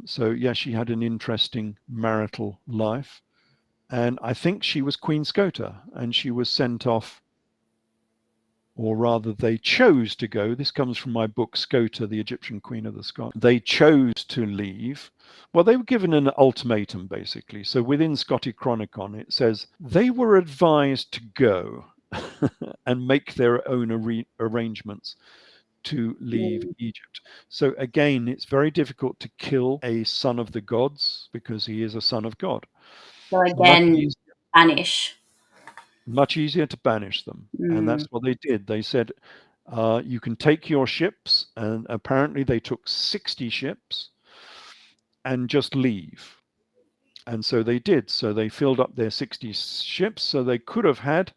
So yeah, she had an interesting marital life. And I think she was Queen Scota, and she was sent off, or rather they chose to go. This comes from my book, Scota, the Egyptian Queen of the Scots. They chose to leave. Well, they were given an ultimatum, basically. So within Scotti Chronicon, it says they were advised to go and make their own arrangements to leave Egypt. So again, it's very difficult to kill a son of the gods, because he is a son of God. So Much again, easier, banish. much easier to banish them. And that's what they did. They said, you can take your ships, and apparently they took 60 ships, and just leave. And so they did. So they filled up their 60 ships. So they could have had,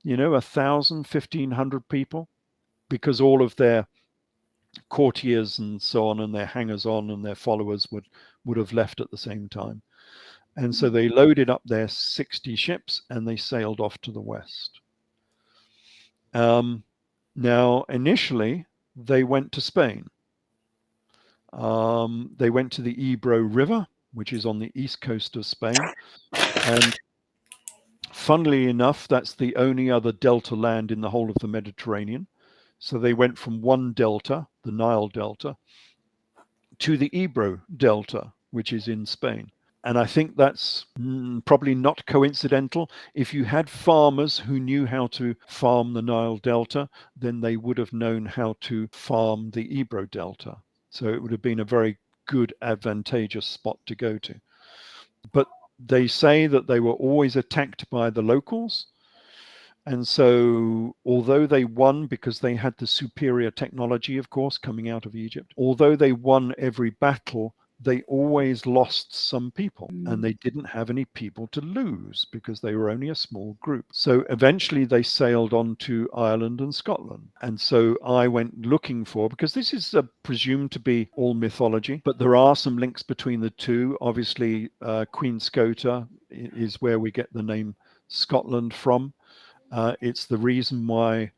1,000, 1,500 people, because all of their courtiers and so on, and their hangers-on and their followers would have left at the same time. And so they loaded up their 60 ships and they sailed off to the west. Now, initially, they went to Spain. They went to the Ebro River, which is on the east coast of Spain. And funnily enough, that's the only other delta land in the whole of the Mediterranean. So they went from one delta, the Nile Delta, to the Ebro Delta, which is in Spain. And I think that's probably not coincidental. If you had farmers who knew how to farm the Nile Delta, then they would have known how to farm the Ebro Delta. So it would have been a very good, advantageous spot to go to. But they say that they were always attacked by the locals. And so, although they won because they had the superior technology, of course, coming out of Egypt, although they won every battle, they always lost some people, and they didn't have any people to lose because they were only a small group. So eventually they sailed on to Ireland and Scotland. And so I went looking for, because this is presumed to be all mythology, but there are some links between the two. Obviously, Queen Scota is where we get the name Scotland from. It's the reason why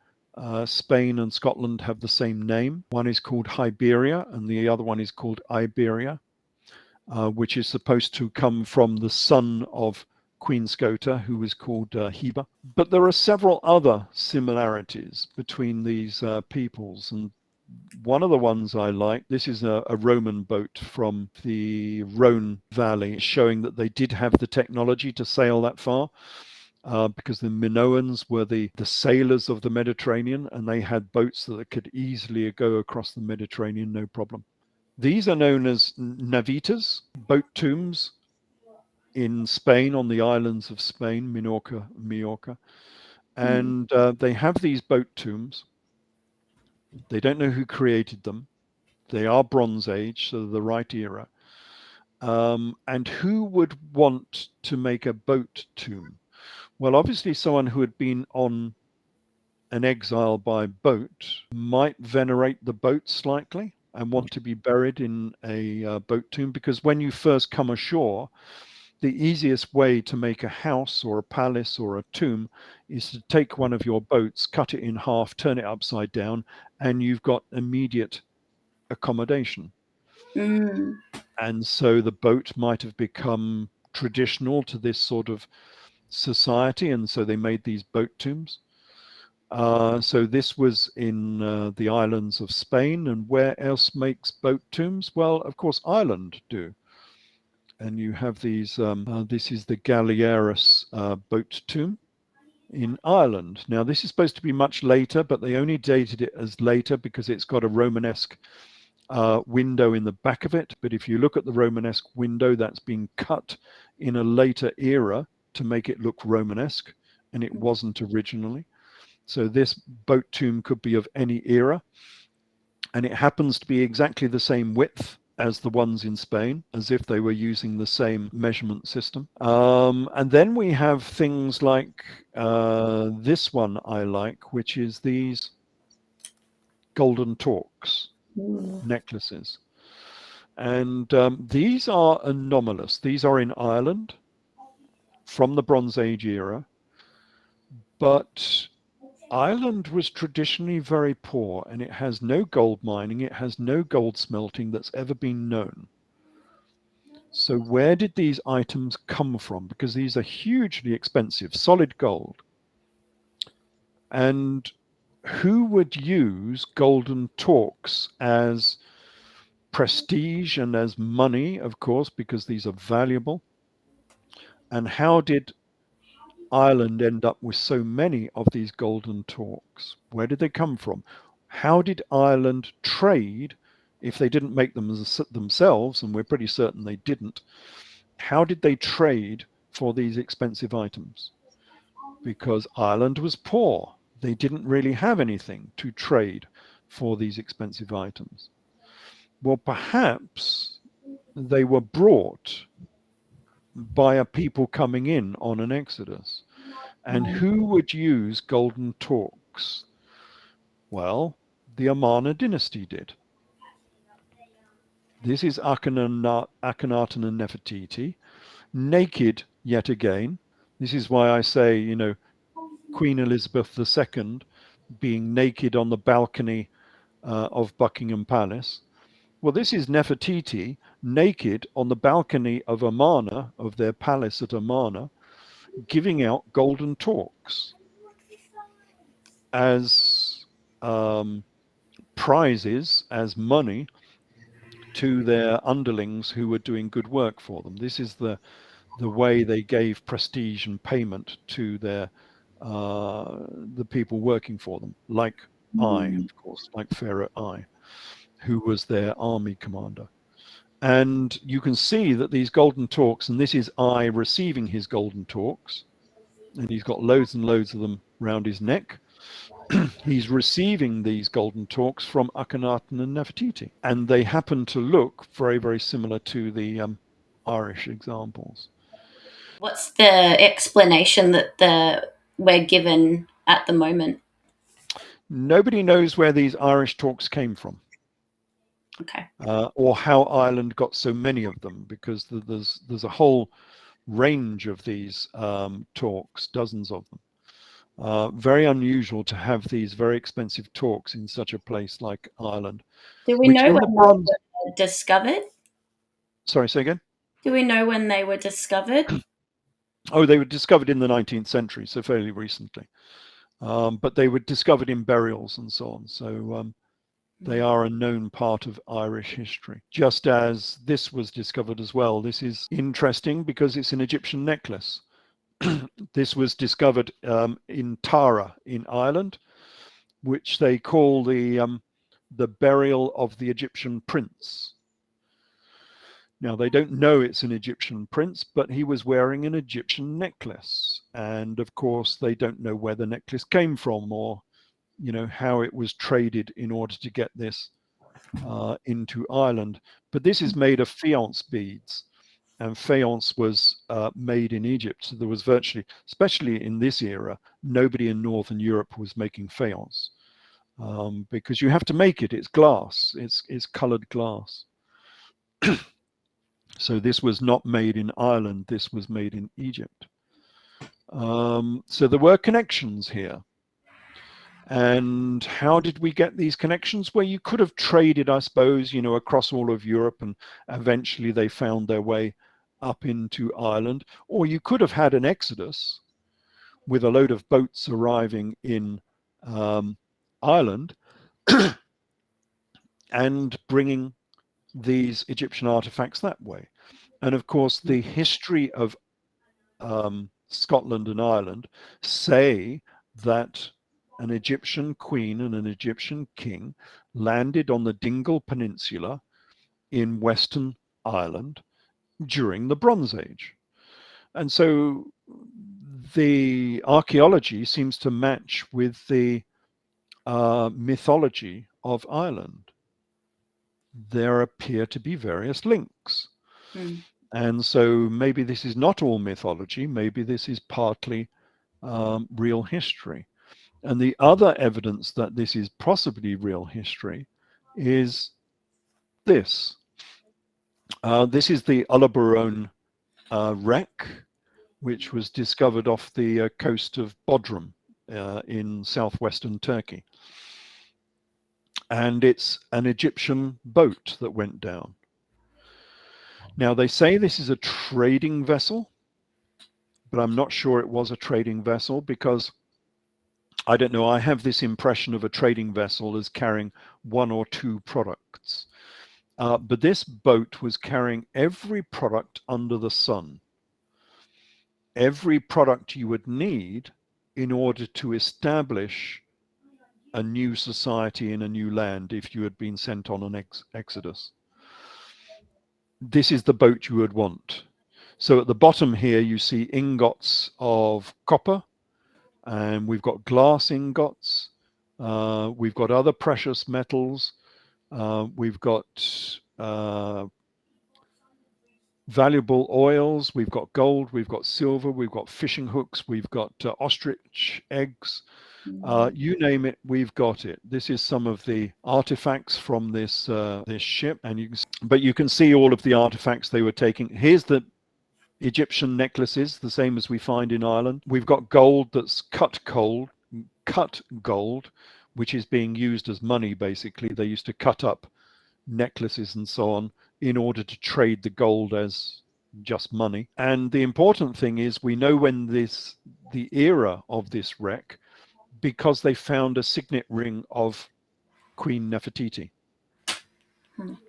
Spain and Scotland have the same name. One is called Hiberia and the other one is called Iberia, which is supposed to come from the son of Queen Scota, who was called Heba. But there are several other similarities between these peoples. And one of the ones I like, this is a Roman boat from the Rhone Valley, showing that they did have the technology to sail that far. Because the Minoans were the sailors of the Mediterranean, and they had boats that could easily go across the Mediterranean, no problem. These are known as navitas, boat tombs in Spain, on the islands of Spain, Minorca, Majorca. And they have these boat tombs. They don't know who created them. They are Bronze Age, so the right era. And who would want to make a boat tomb? Well, obviously, someone who had been on an exile by boat might venerate the boat slightly and want to be buried in a boat tomb, because when you first come ashore, the easiest way to make a house or a palace or a tomb is to take one of your boats, cut it in half, turn it upside down, and you've got immediate accommodation. Mm. And so the boat might have become traditional to this sort of society, and so they made these boat tombs. So this was in the islands of Spain, and where else makes boat tombs? Well, of course, Ireland do. And you have these. This is the Galliaris boat tomb in Ireland. Now, this is supposed to be much later, but they only dated it as later because it's got a Romanesque window in the back of it. But if you look at the Romanesque window, that's been cut in a later era to make it look Romanesque, and it wasn't originally. So this boat tomb could be of any era, and it happens to be exactly the same width as the ones in Spain, as if they were using the same measurement system. And then we have things like this one I like, which is these golden torques Ooh. necklaces. And these are anomalous. These are in Ireland from the Bronze Age era, but Ireland was traditionally very poor, and it has no gold mining, it has no gold smelting that's ever been known. So where did these items come from? Because these are hugely expensive, solid gold. And who would use golden torques as prestige and as money, of course, because these are valuable? And how did Ireland end up with so many of these golden torques? Where did they come from? How did Ireland trade if they didn't make them themselves? And we're pretty certain they didn't. How did they trade for these expensive items? Because Ireland was poor. They didn't really have anything to trade for these expensive items. Well, perhaps they were brought by a people coming in on an exodus. And who would use golden torques? Well, the Amarna dynasty did. This is Akhenaten and Nefertiti, naked yet again. This is why I say, Queen Elizabeth II being naked on the balcony of Buckingham Palace. Well, this is Nefertiti naked on the balcony of Amarna, of their palace at Amarna, giving out golden torques as prizes, as money to their underlings who were doing good work for them. This is the way they gave prestige and payment to the people working for them, like I, Mm. of course, like Pharaoh I, who was their army commander. And you can see that these golden torques, and this is I receiving his golden torques, and he's got loads and loads of them round his neck. He's receiving these golden torques from Akhenaten and Nefertiti, and they happen to look very, very similar to the Irish examples. What's the explanation that we're given at the moment? Nobody knows where these Irish torques came from. Okay. Or how Ireland got so many of them, because there's a whole range of these torques, dozens of them. Very unusual to have these very expensive torques in such a place like Ireland, Do we which know in when the they bronze. were discovered? Sorry, say again. Do we know when they were discovered? Oh, they were discovered in the 19th century, so fairly recently. But they were discovered in burials and so on. So they are a known part of Irish history, just as this was discovered as well. This is interesting because it's an Egyptian necklace. This was discovered in Tara in Ireland, which they call the burial of the Egyptian prince. Now, they don't know it's an Egyptian prince, but he was wearing an Egyptian necklace. And of course, they don't know where the necklace came from, or how it was traded in order to get this into Ireland. But this is made of faience beads, and faience was made in Egypt. So there was virtually, especially in this era, nobody in Northern Europe was making faience, because you have to make it. It's glass. It's colored glass. So this was not made in Ireland, this was made in Egypt. So there were connections here. And how did we get these connections? Well, you could have traded, I suppose, across all of Europe, and eventually they found their way up into Ireland. Or you could have had an exodus with a load of boats arriving in Ireland and bringing these Egyptian artifacts that way. And of course, the history of Scotland and Ireland say that an Egyptian queen and an Egyptian king landed on the Dingle Peninsula in Western Ireland during the Bronze Age. And so the archaeology seems to match with the mythology of Ireland. There appear to be various links. Mm. And so maybe this is not all mythology, maybe this is partly real history. And the other evidence that this is possibly real history is this. This is the Uluburun wreck, which was discovered off the coast of Bodrum in southwestern Turkey. And it's an Egyptian boat that went down. Now, they say this is a trading vessel, but I'm not sure it was a trading vessel because I don't know. I have this impression of a trading vessel as carrying one or two products. But this boat was carrying every product under the sun, every product you would need in order to establish a new society in a new land if you had been sent on an exodus. This is the boat you would want. So at the bottom here, you see ingots of copper, and we've got glass ingots. We've got other precious metals. We've got valuable oils. We've got gold. We've got silver. We've got fishing hooks. We've got ostrich eggs. You name it, we've got it. This is some of the artifacts from this ship, and you can see all of the artifacts they were taking. Here's the Egyptian necklaces, the same as we find in Ireland. We've got gold that's cut gold, which is being used as money, basically. They used to cut up necklaces and so on in order to trade the gold as just money. And the important thing is we know when the era of this wreck, because they found a signet ring of Queen Nefertiti.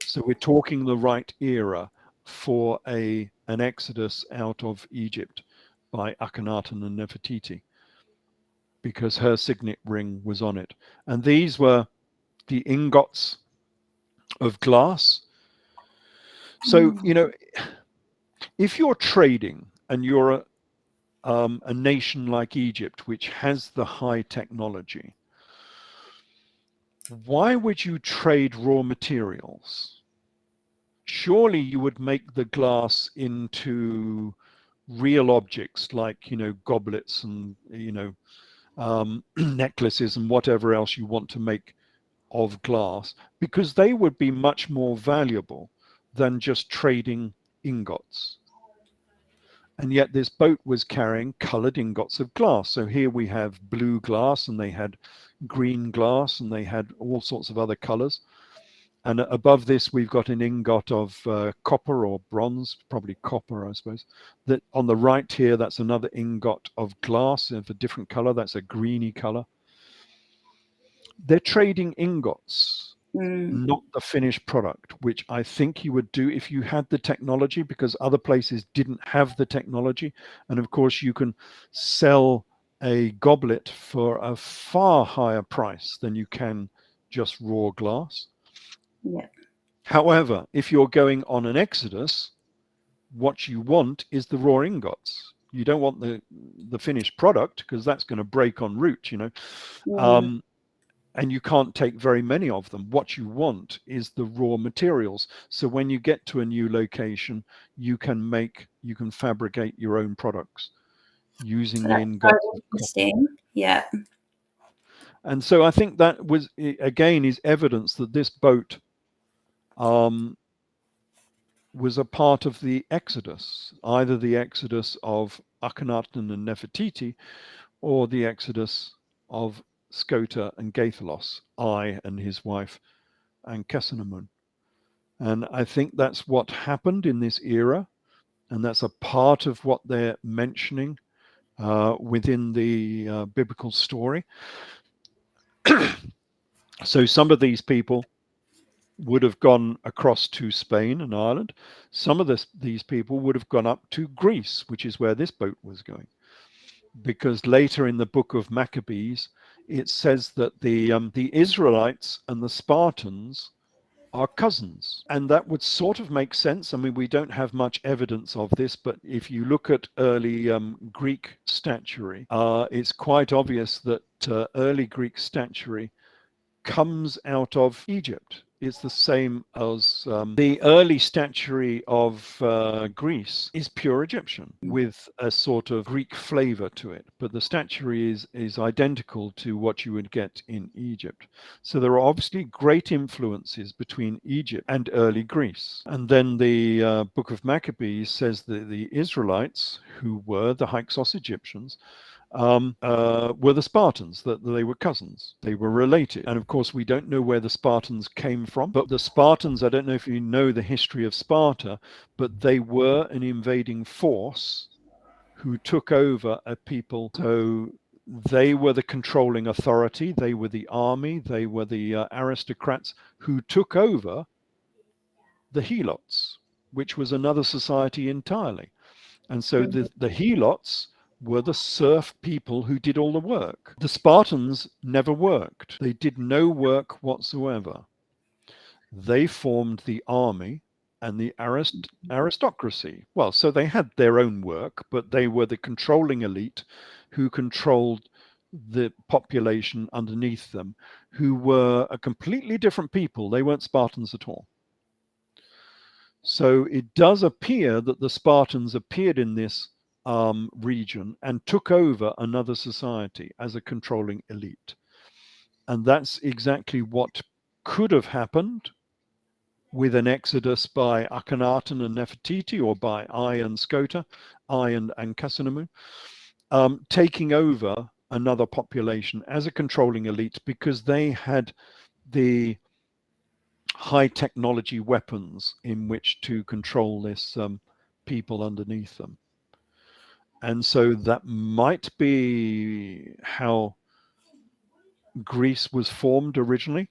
So we're talking the right era for an exodus out of Egypt by Akhenaten and Nefertiti, because her signet ring was on it. And these were the ingots of glass. So, if you're trading and you're a nation like Egypt, which has the high technology, why would you trade raw materials? Surely you would make the glass into real objects like, goblets and, necklaces and whatever else you want to make of glass, because they would be much more valuable than just trading ingots. And yet this boat was carrying colored ingots of glass. So here we have blue glass, and they had green glass, and they had all sorts of other colors. And above this, we've got an ingot of copper or bronze, probably copper, I suppose. That on the right here, that's another ingot of glass of a different color. That's a greeny color. They're trading ingots, not the finished product, which I think you would do if you had the technology, because other places didn't have the technology. And of course, you can sell a goblet for a far higher price than you can just raw glass. Yeah. However, if you're going on an exodus, what you want is the raw ingots. You don't want the finished product, because that's going to break en route, and you can't take very many of them. What you want is the raw materials. So when you get to a new location, you can fabricate your own products using the That's so ingots of copper. interesting. Yeah. And so I think that was, again, is evidence that this boat was a part of the Exodus, either the Exodus of Akhenaten and Nefertiti or the Exodus of Scota and Gaithalos, I and his wife Ankhesenamun. And I think that's what happened in this era, and that's a part of what they're mentioning within the biblical story. So some of these people would have gone across to Spain and Ireland. Some of these people would have gone up to Greece, which is where this boat was going. Because later in the book of Maccabees, it says that the Israelites and the Spartans are cousins. And that would sort of make sense. I mean, we don't have much evidence of this, but if you look at early Greek statuary, it's quite obvious that early Greek statuary comes out of Egypt. It's the same as the early statuary of Greece is pure Egyptian with a sort of Greek flavor to it, but the statuary is identical to what you would get in Egypt. So there are obviously great influences between Egypt and early Greece. And then the book of Maccabees says that the Israelites, who were the Hyksos Egyptians, were the Spartans, that they were cousins. They were related. And of course, we don't know where the Spartans came from, but the Spartans, I don't know if you know the history of Sparta, but they were an invading force who took over a people. So they were the controlling authority, they were the army, they were the aristocrats who took over the Helots, which was another society entirely. And so the Helots were the serf people who did all the work. The Spartans never worked. They did no work whatsoever. They formed the army and the aristocracy. Well, so they had their own work, but they were the controlling elite who controlled the population underneath them, who were a completely different people. They weren't Spartans at all. So it does appear that the Spartans appeared in this region and took over another society as a controlling elite. And that's exactly what could have happened with an exodus by Akhenaten and Nefertiti, or by Ai and Scota, Ai and Ankhesenamun, taking over another population as a controlling elite because they had the high technology weapons in which to control this people underneath them. And so that might be how Greece was formed originally,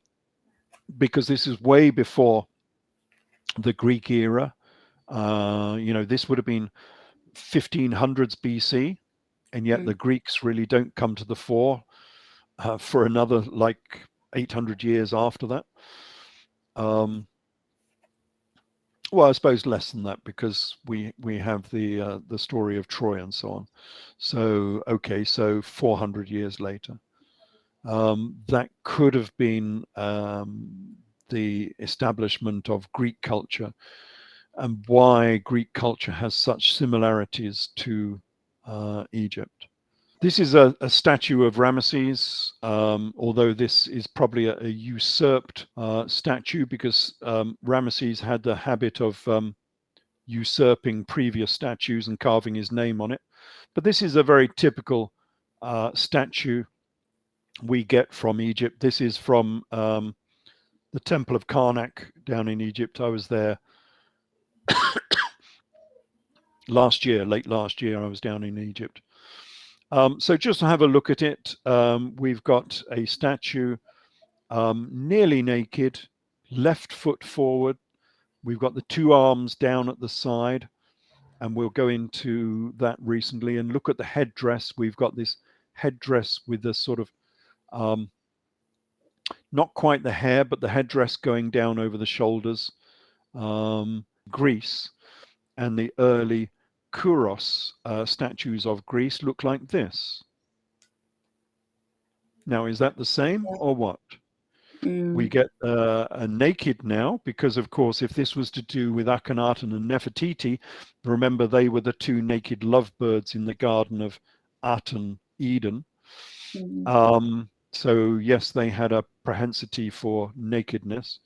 because this is way before the Greek era. This would have been 1500s BC, and yet the Greeks really don't come to the fore for another like 800 years after that. Well, I suppose less than that, because we have the story of Troy and so on. So okay, so 400 years later, that could have been the establishment of Greek culture, and why Greek culture has such similarities to Egypt. This is a statue of Ramesses, although this is probably a usurped statue, because Ramesses had the habit of usurping previous statues and carving his name on it. But this is a very typical statue we get from Egypt. This is from the Temple of Karnak down in Egypt. I was there late last year, I was down in Egypt. So just to have a look at it, we've got a statue nearly naked, left foot forward. We've got the two arms down at the side, and we'll go into that recently and look at the headdress. We've got this headdress with the sort of, not quite the hair, but the headdress going down over the shoulders. Greece and the early Kouros statues of Greece look like this. Now, is that the same or what? We get a naked now, because of course, if this was to do with Akhenaten and Nefertiti, remember they were the two naked lovebirds in the Garden of Aten, Eden. So yes, they had a propensity for nakedness.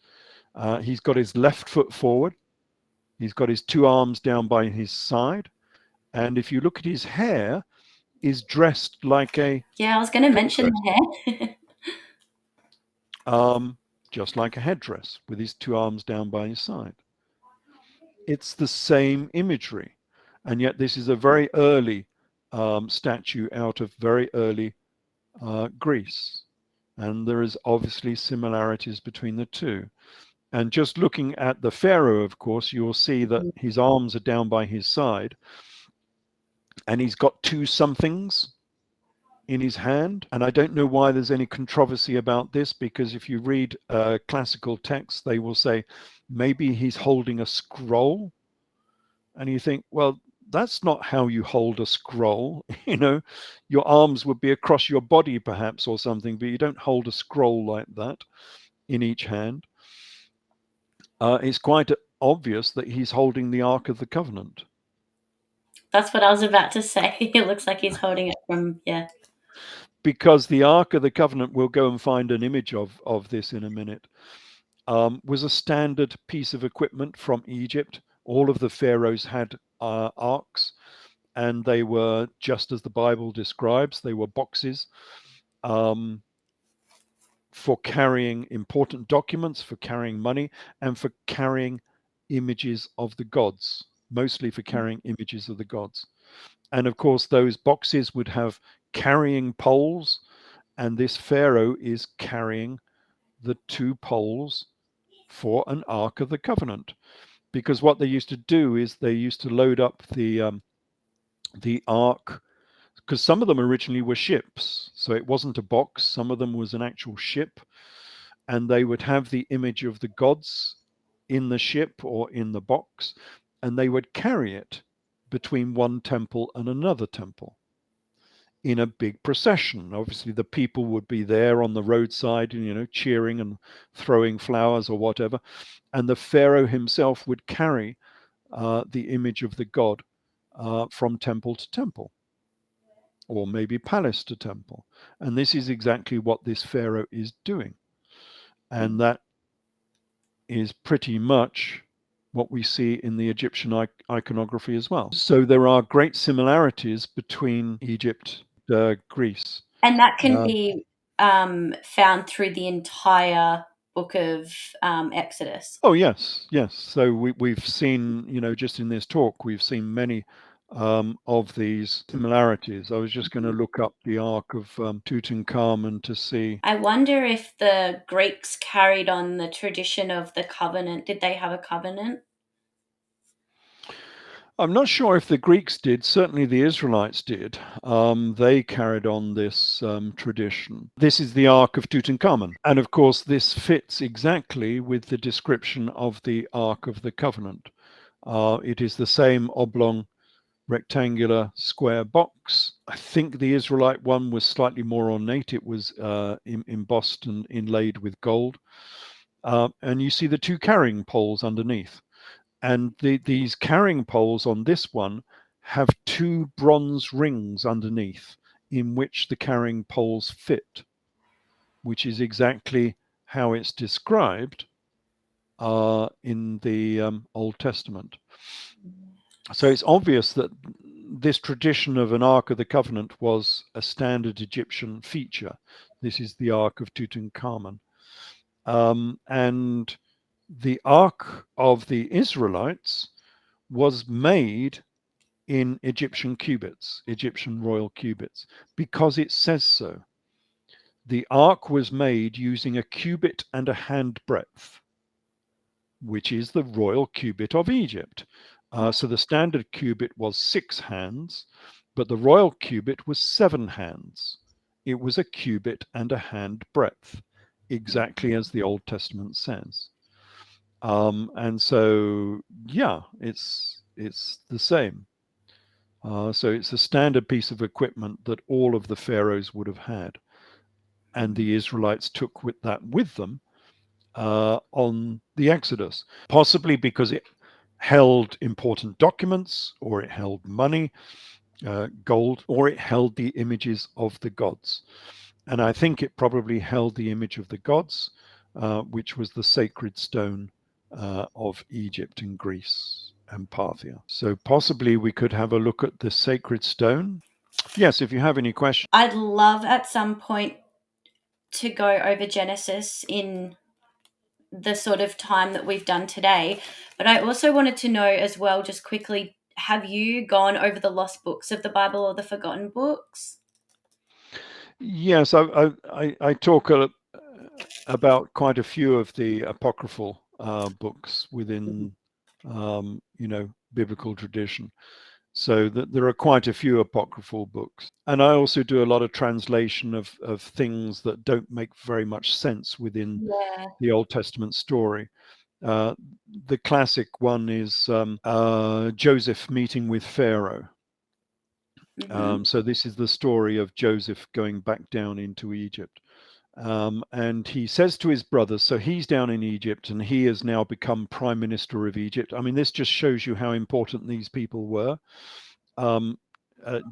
He's got his left foot forward. He's got his two arms down by his side. And if you look at his hair, is dressed like a Yeah, I was going to mention headdress, the hair. just like a headdress with his two arms down by his side. It's the same imagery. And yet this is a very early statue out of very early Greece. And there is obviously similarities between the two. And just looking at the pharaoh, of course, you'll see that his arms are down by his side and he's got two somethings in his hand. And I don't know why there's any controversy about this, because if you read classical texts, they will say maybe he's holding a scroll. And you think, well, that's not how you hold a scroll. You know, your arms would be across your body perhaps or something, but you don't hold a scroll like that in each hand. It's quite obvious that he's holding the Ark of the Covenant. That's what I was about to say. It looks like he's holding it from, yeah. Because the Ark of the Covenant, we'll go and find an image of this in a minute, was a standard piece of equipment from Egypt. All of the pharaohs had arks, and they were, just as the Bible describes, they were boxes for carrying important documents, for carrying money, and for carrying images of the gods, mostly for carrying images of the gods. And of course, those boxes would have carrying poles, and this pharaoh is carrying the two poles for an Ark of the Covenant. Because what they used to do is they used to load up the ark, because some of them originally were ships, so it wasn't a box. Some of them was an actual ship, and they would have the image of the gods in the ship or in the box, and they would carry it between one temple and another temple in a big procession. Obviously, the people would be there on the roadside, you know, cheering and throwing flowers or whatever, and the pharaoh himself would carry the image of the god from temple to temple, or maybe palace to temple. And this is exactly what this pharaoh is doing. And that is pretty much what we see in the Egyptian iconography as well. So there are great similarities between Egypt and Greece. And that can Uh, be found through the entire book of Exodus. oh yes, yes. So we've seen, you know, just in this talk, we've seen many of these similarities. I was just going to look up the Ark of Tutankhamun to see. I wonder if the Greeks carried on the tradition of the covenant. Did they have a covenant? I'm not sure if the Greeks did. Certainly the Israelites did. They carried on this tradition. This is the Ark of Tutankhamun. And of course, this fits exactly with the description of the Ark of the Covenant. It is the same oblong, rectangular, square box. I think the Israelite one was slightly more ornate. It was embossed and inlaid with gold. And you see the two carrying poles underneath. And these carrying poles on this one have two bronze rings underneath in which the carrying poles fit, which is exactly how it's described in the Old Testament. So it's obvious that this tradition of an Ark of the Covenant was a standard Egyptian feature. This is the Ark of Tutankhamun. And the Ark of the Israelites was made in Egyptian cubits, Egyptian royal cubits, because it says so. The ark was made using a cubit and a handbreadth, which is the royal cubit of Egypt. So the standard cubit was 6 hands, but the royal cubit was 7 hands. It was a cubit and a handbreadth, exactly as the Old Testament says. And so, yeah, it's the same. So it's a standard piece of equipment that all of the pharaohs would have had, and the Israelites took that with them on the Exodus, possibly because it held important documents, or it held money, gold, or it held the images of the gods. And I think it probably held the image of the gods, which was the sacred stone of Egypt and Greece and Parthia. So possibly we could have a look at the sacred stone. Yes, if you have any questions. I'd love at some point to go over Genesis in the sort of time that we've done today. But I also wanted to know as well, just quickly, have you gone over the lost books of the Bible or the forgotten books? Yes, I talk about quite a few of the apocryphal books within, biblical tradition. So that there are quite a few apocryphal books. And I also do a lot of translation of things that don't make very much sense within Yeah. the Old Testament story. Uh, the classic one is Joseph meeting with Pharaoh. Mm-hmm. So this is the story of Joseph going back down into Egypt. And he says to his brothers, so he's down in Egypt and he has now become prime minister of Egypt. I mean, this just shows you how important these people were.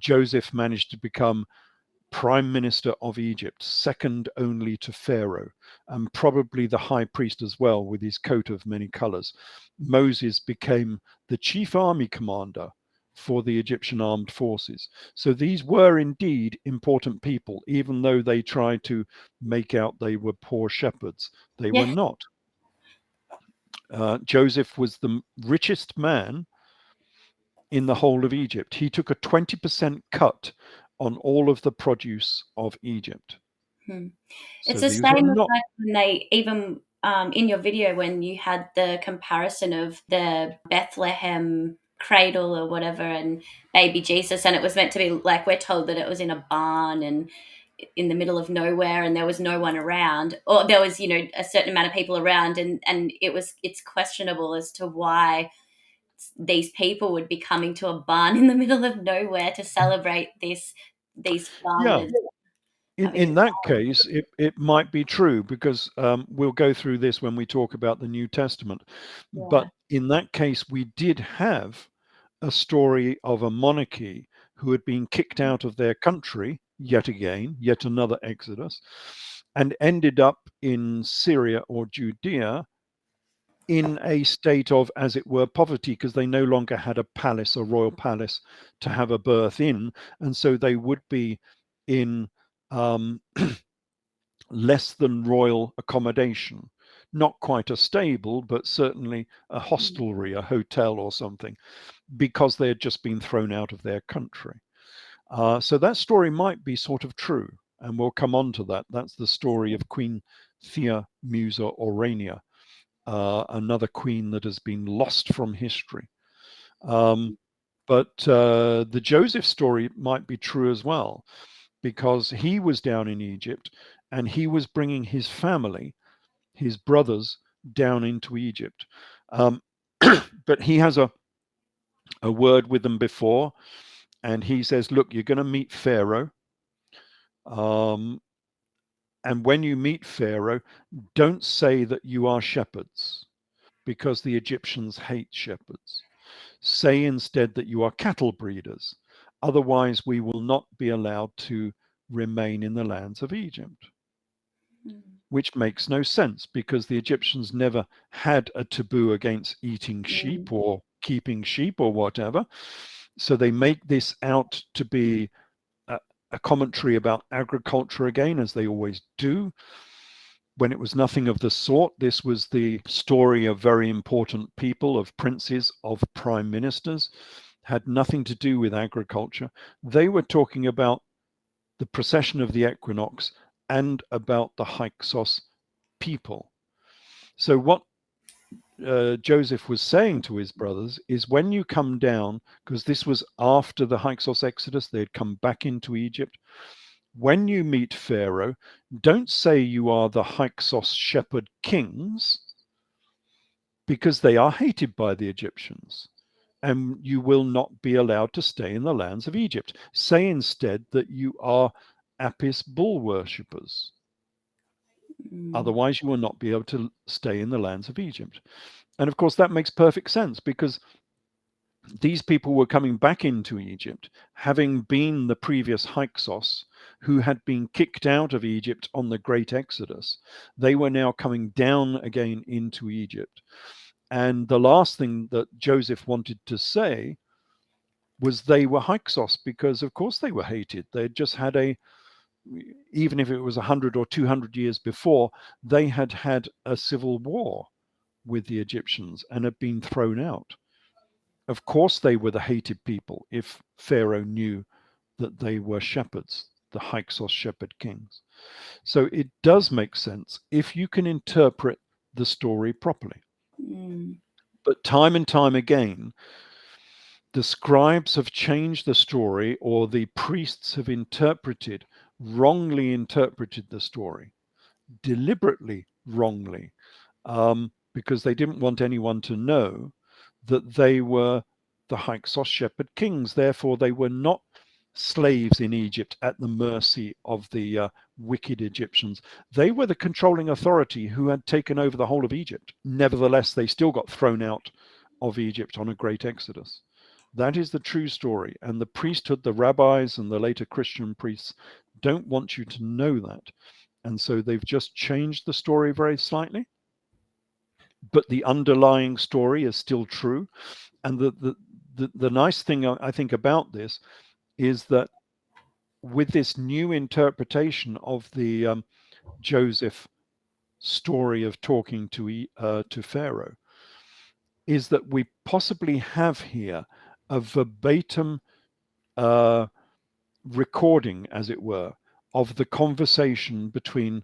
Joseph managed to become prime minister of Egypt, second only to Pharaoh, and probably the high priest as well, with his coat of many colors. Moses became the chief army commander for the Egyptian armed forces. So these were indeed important people, even though they tried to make out they were poor shepherds. They were Yeah. not. Joseph was the richest man in the whole of Egypt. He took a 20% cut on all of the produce of Egypt. Hmm. It's So the these were same as not. like when they even in your video when you had the comparison of the Bethlehem cradle or whatever and baby Jesus, and it was meant to be like we're told that it was in a barn and in the middle of nowhere and there was no one around, or there was a certain amount of people around, and it's questionable as to why these people would be coming to a barn in the middle of nowhere to celebrate these Yeah, farmers having in a that case, it might be true because we'll go through this when we talk about the New Testament. yeah. But in that case, we did have a story of a monarchy who had been kicked out of their country yet again, yet another exodus, and ended up in Syria or Judea in a state of, as it were, poverty, because they no longer had a palace, a royal palace to have a birth in. And so they would be in um, less than royal accommodation. Not quite a stable, but certainly a hostelry, a hotel or something, because they had just been thrown out of their country. So that story might be sort of true, and we'll come on to that. That's the story of Queen Thea Musa Aurania, another queen that has been lost from history. But the Joseph story might be true as well, because he was down in Egypt and he was bringing his family, his brothers, down into Egypt. Um, but he has a word with them before, and he says, look, you're going to meet Pharaoh. Um, and when you meet Pharaoh, don't say that you are shepherds, because the Egyptians hate shepherds. Say instead that you are cattle breeders. Otherwise, we will not be allowed to remain in the lands of Egypt. Which makes no sense because the Egyptians never had a taboo against eating sheep Mm. or keeping sheep or whatever. So they make this out to be a commentary about agriculture again, as they always do, when it was nothing of the sort. This was the story of very important people, of princes, of prime ministers, had nothing to do with agriculture. They were talking about the procession of the equinox and about the Hyksos people. So what Joseph was saying to his brothers is, when you come down, because this was after the Hyksos Exodus, they had come back into Egypt. When you meet Pharaoh, don't say you are the Hyksos shepherd kings, because they are hated by the Egyptians, and you will not be allowed to stay in the lands of Egypt. Say instead that you are Apis bull worshippers. Mm. Otherwise, you will not be able to stay in the lands of Egypt. And of course, that makes perfect sense, because these people were coming back into Egypt, having been the previous Hyksos who had been kicked out of Egypt on the Great Exodus. They were now coming down again into Egypt. And the last thing that Joseph wanted to say was they were Hyksos, because of course they were hated. They had just had even if it was 100 or 200 years before, they had had a civil war with the Egyptians and had been thrown out. Of course they were the hated people if Pharaoh knew that they were shepherds, the Hyksos shepherd kings. So it does make sense if you can interpret the story properly. Mm. But time and time again, the scribes have changed the story, or the priests have wrongly interpreted the story, deliberately wrongly, because they didn't want anyone to know that they were the Hyksos shepherd kings. Therefore, they were not slaves in Egypt at the mercy of the wicked Egyptians. They were the controlling authority who had taken over the whole of Egypt. Nevertheless, they still got thrown out of Egypt on a great exodus. That is the true story. And the priesthood, the rabbis, and the later Christian priests don't want you to know that. And so they've just changed the story very slightly, but the underlying story is still true. And the nice thing I think about this is that with this new interpretation of the Joseph story of talking to Pharaoh, is that we possibly have here a verbatim uh, recording, as it were, of the conversation between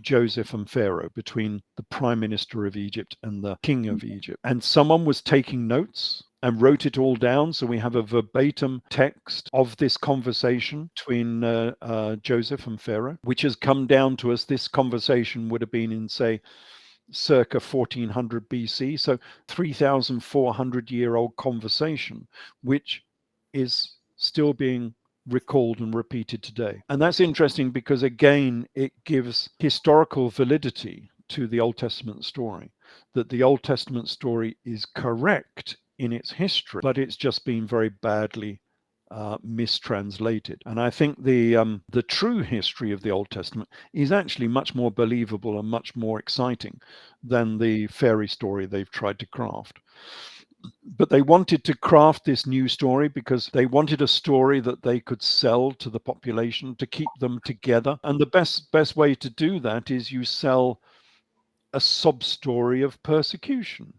Joseph and Pharaoh, between the prime minister of Egypt and the king of Egypt. And someone was taking notes and wrote it all down. So we have a verbatim text of this conversation between Joseph and Pharaoh, which has come down to us. This conversation would have been in, say, circa 1400 BC, so 3,400-year-old conversation, which is still being recalled and repeated today. And that's interesting because, again, it gives historical validity to the Old Testament story, that the Old Testament story is correct in its history, but it's just been very badly mistranslated. And I think the true history of the Old Testament is actually much more believable and much more exciting than the fairy story they've tried to craft. But they wanted to craft this new story because they wanted a story that they could sell to the population to keep them together. And the best way to do that is you sell a sob story of persecution.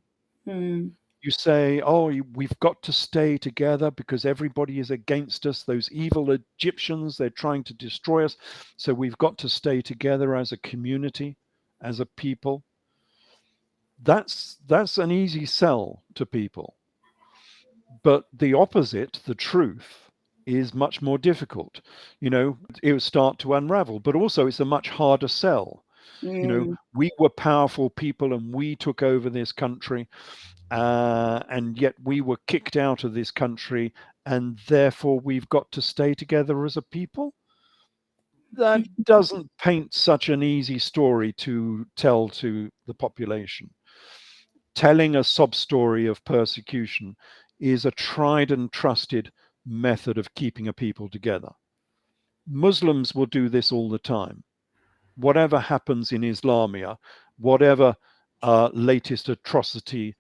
Mm. You say, oh, we've got to stay together because everybody is against us. Those evil Egyptians, they're trying to destroy us. So we've got to stay together as a community, as a people. That's an easy sell to people. But the opposite, the truth, is much more difficult. It will start to unravel, but also it's a much harder sell. Mm. We were powerful people and we took over this country. And yet we were kicked out of this country, and therefore we've got to stay together as a people. That doesn't paint such an easy story to tell to the population. Telling a sob story of persecution is a tried and trusted method of keeping a people together. Muslims will do this all the time. Whatever happens in Islamia, whatever latest atrocity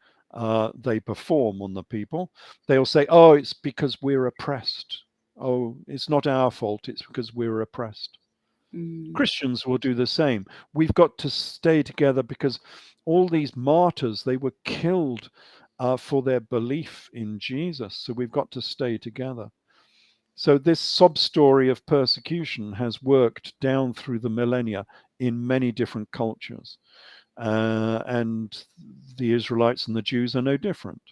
they perform on the people, they'll say, oh, it's because we're oppressed. Oh, it's not our fault, it's because we're oppressed. Mm. Christians will do the same. We've got to stay together because all these martyrs, they were killed for their belief in Jesus. So we've got to stay together. So this sob story of persecution has worked down through the millennia in many different cultures. And the Israelites and the Jews are no different.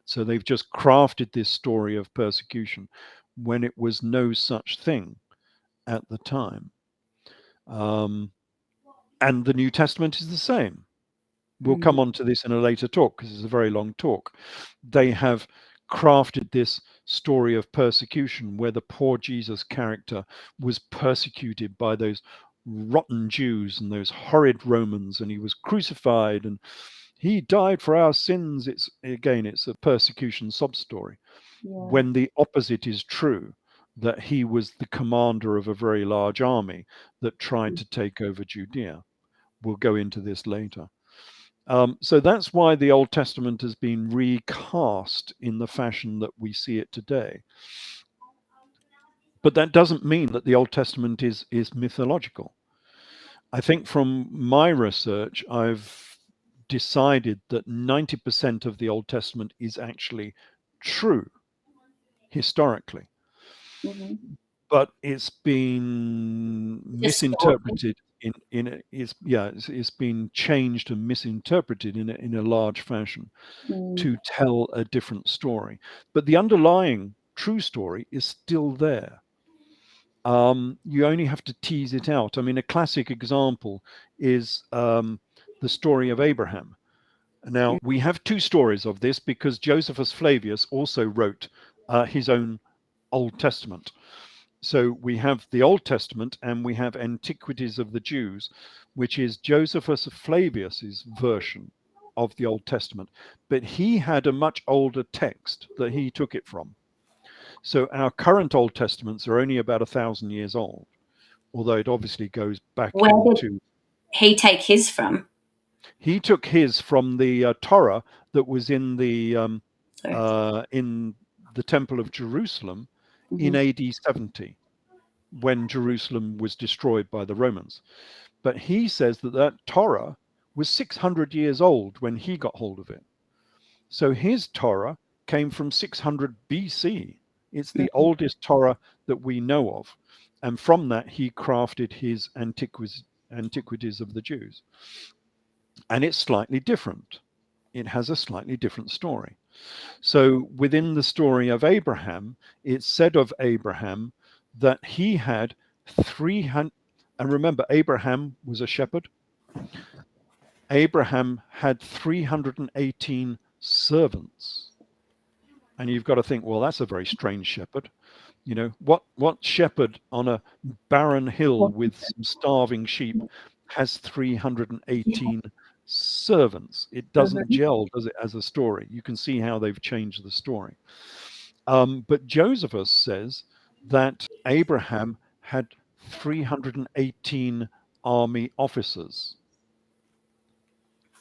So they've just crafted this story of persecution when it was no such thing at the time. And the New Testament is the same. We'll Mm. come on to this in a later talk because it's a very long talk. They have crafted this story of persecution where the poor Jesus character was persecuted by those rotten Jews and those horrid Romans, and he was crucified and he died for our sins. It's a persecution sob story, Yeah. when the opposite is true, that he was the commander of a very large army that tried to take over Judea. We'll go into this later. So that's why the Old Testament has been recast in the fashion that we see it today. But that doesn't mean that the Old Testament is mythological. I think from my research, I've decided that 90% of the Old Testament is actually true historically, Mm-hmm. but it's been Distorted. misinterpreted it's been changed and misinterpreted in a large fashion Mm. to tell a different story. But the underlying true story is still there. You only have to tease it out. I mean, a classic example is the story of Abraham. Now, we have two stories of this because Josephus Flavius also wrote his own Old Testament. So we have the Old Testament and we have Antiquities of the Jews, which is Josephus Flavius's version of the Old Testament. But he had a much older text that he took it from. So our current Old Testaments are only about 1,000 years old, although it obviously goes back Where did into. he take his from? He took his from the Torah that was Sorry. in the Temple of Jerusalem in Mm-hmm. AD 70, when Jerusalem was destroyed by the Romans. But he says that that Torah was 600 years old when he got hold of it. So his Torah came from 600 BC. It's the Mm-hmm. oldest Torah that we know of. And from that, he crafted his Antiquities of the Jews. And it's slightly different. It has a slightly different story. So within the story of Abraham, it's said of Abraham that he had 300, and remember, Abraham was a shepherd. Abraham had 318 servants. And you've got to think, well, that's a very strange shepherd. You know, what shepherd on a barren hill with some starving sheep has 318 servants? It doesn't Mm-hmm. gel, does it, as a story? You can see how they've changed the story. But Josephus says that Abraham had 318 army officers.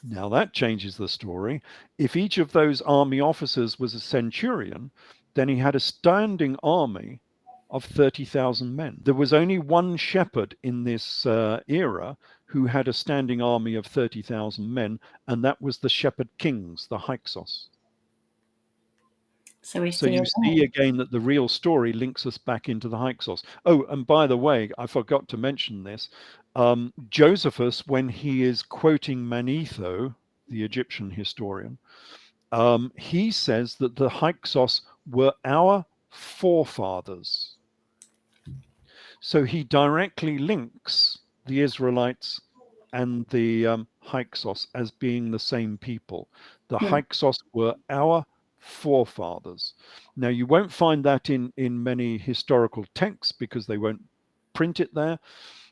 Now that changes the story. If each of those army officers was a centurion, then he had a standing army of 30,000 men. There was only one shepherd in this era who had a standing army of 30,000 men, and that was the shepherd kings, the Hyksos. So we So see you it. see again that the real story links us back into the Hyksos. Oh, and by the way, I forgot to mention this. Josephus, when he is quoting Manetho, the Egyptian historian, he says that the Hyksos were our forefathers. So he directly links the Israelites and the Hyksos as being the same people. The Hmm. Hyksos were our forefathers. Now, you won't find that in many historical texts because they won't print it there.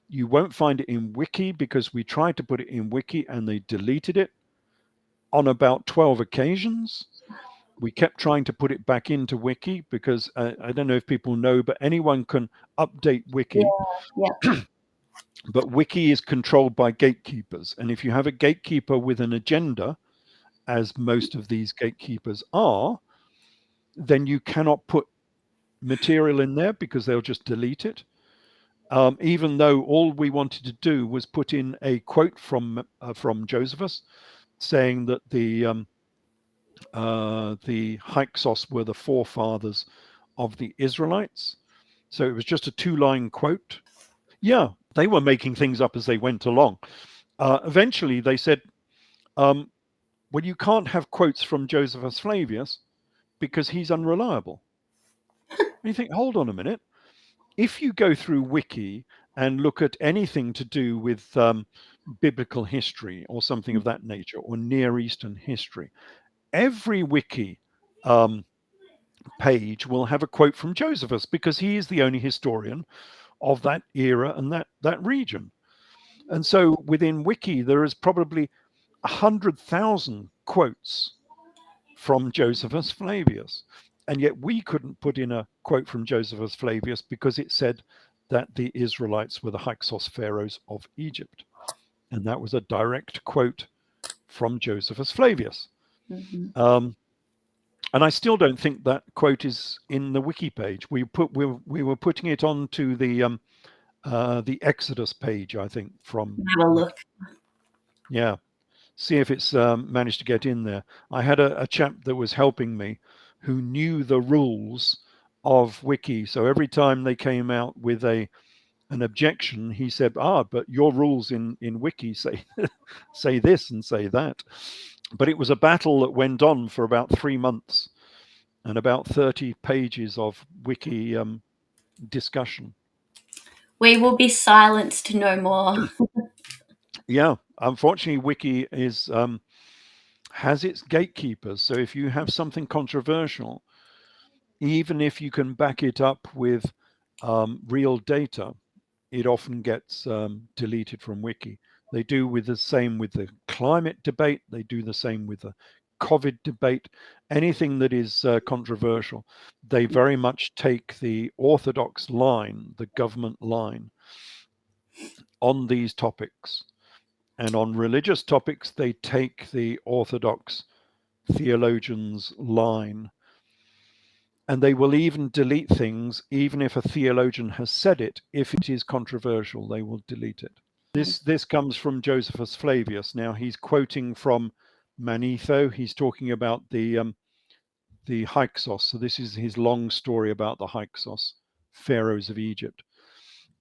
You won't find it in Wiki because we tried to put it in Wiki and they deleted it on about 12 occasions. We kept trying to put it back into Wiki because I don't know if people know, but anyone can update Wiki. Yeah. Yeah. But Wiki is controlled by gatekeepers. And if you have a gatekeeper with an agenda, as most of these gatekeepers are, then you cannot put material in there because they'll just delete it. Even though all we wanted to do was put in a quote from Josephus saying that the Hyksos were the forefathers of the Israelites. So it was just a two-line quote. Yeah, they were making things up as they went along. Eventually, they said, well, you can't have quotes from Josephus Flavius because he's unreliable. And you think, hold on a minute. If you go through Wiki and look at anything to do with biblical history or something of that nature, or Near Eastern history, every Wiki um, page will have a quote from Josephus because he is the only historian of that era and that region. And so within Wiki, there is probably 100,000 quotes from Josephus Flavius. And yet we couldn't put in a quote from Josephus Flavius because it said that the Israelites were the Hyksos pharaohs of Egypt. And that was a direct quote from Josephus Flavius. Mm-hmm. And I still don't think that quote is in the wiki page. We were putting it onto the Exodus page, I think, from Have a look. wiki. Yeah, see if it's managed to get in there. I had a chap that was helping me who knew the rules of wiki. So every time they came out with an objection, he said, but your rules in wiki say say this and say that. But it was a battle that went on for about 3 months and about 30 pages of wiki discussion. We will be silenced no more. Yeah, unfortunately, wiki is has its gatekeepers. So if you have something controversial, even if you can back it up with real data, it often gets deleted from wiki. They do with the same with the climate debate. They do the same with the COVID debate. Anything that is controversial, they very much take the orthodox line, the government line, on these topics. And on religious topics, they take the orthodox theologians' line. And they will even delete things, even if a theologian has said it. If it is controversial, they will delete it. This comes from Josephus Flavius. Now he's quoting from Manetho. He's talking about the Hyksos. So this is his long story about the Hyksos, pharaohs of Egypt.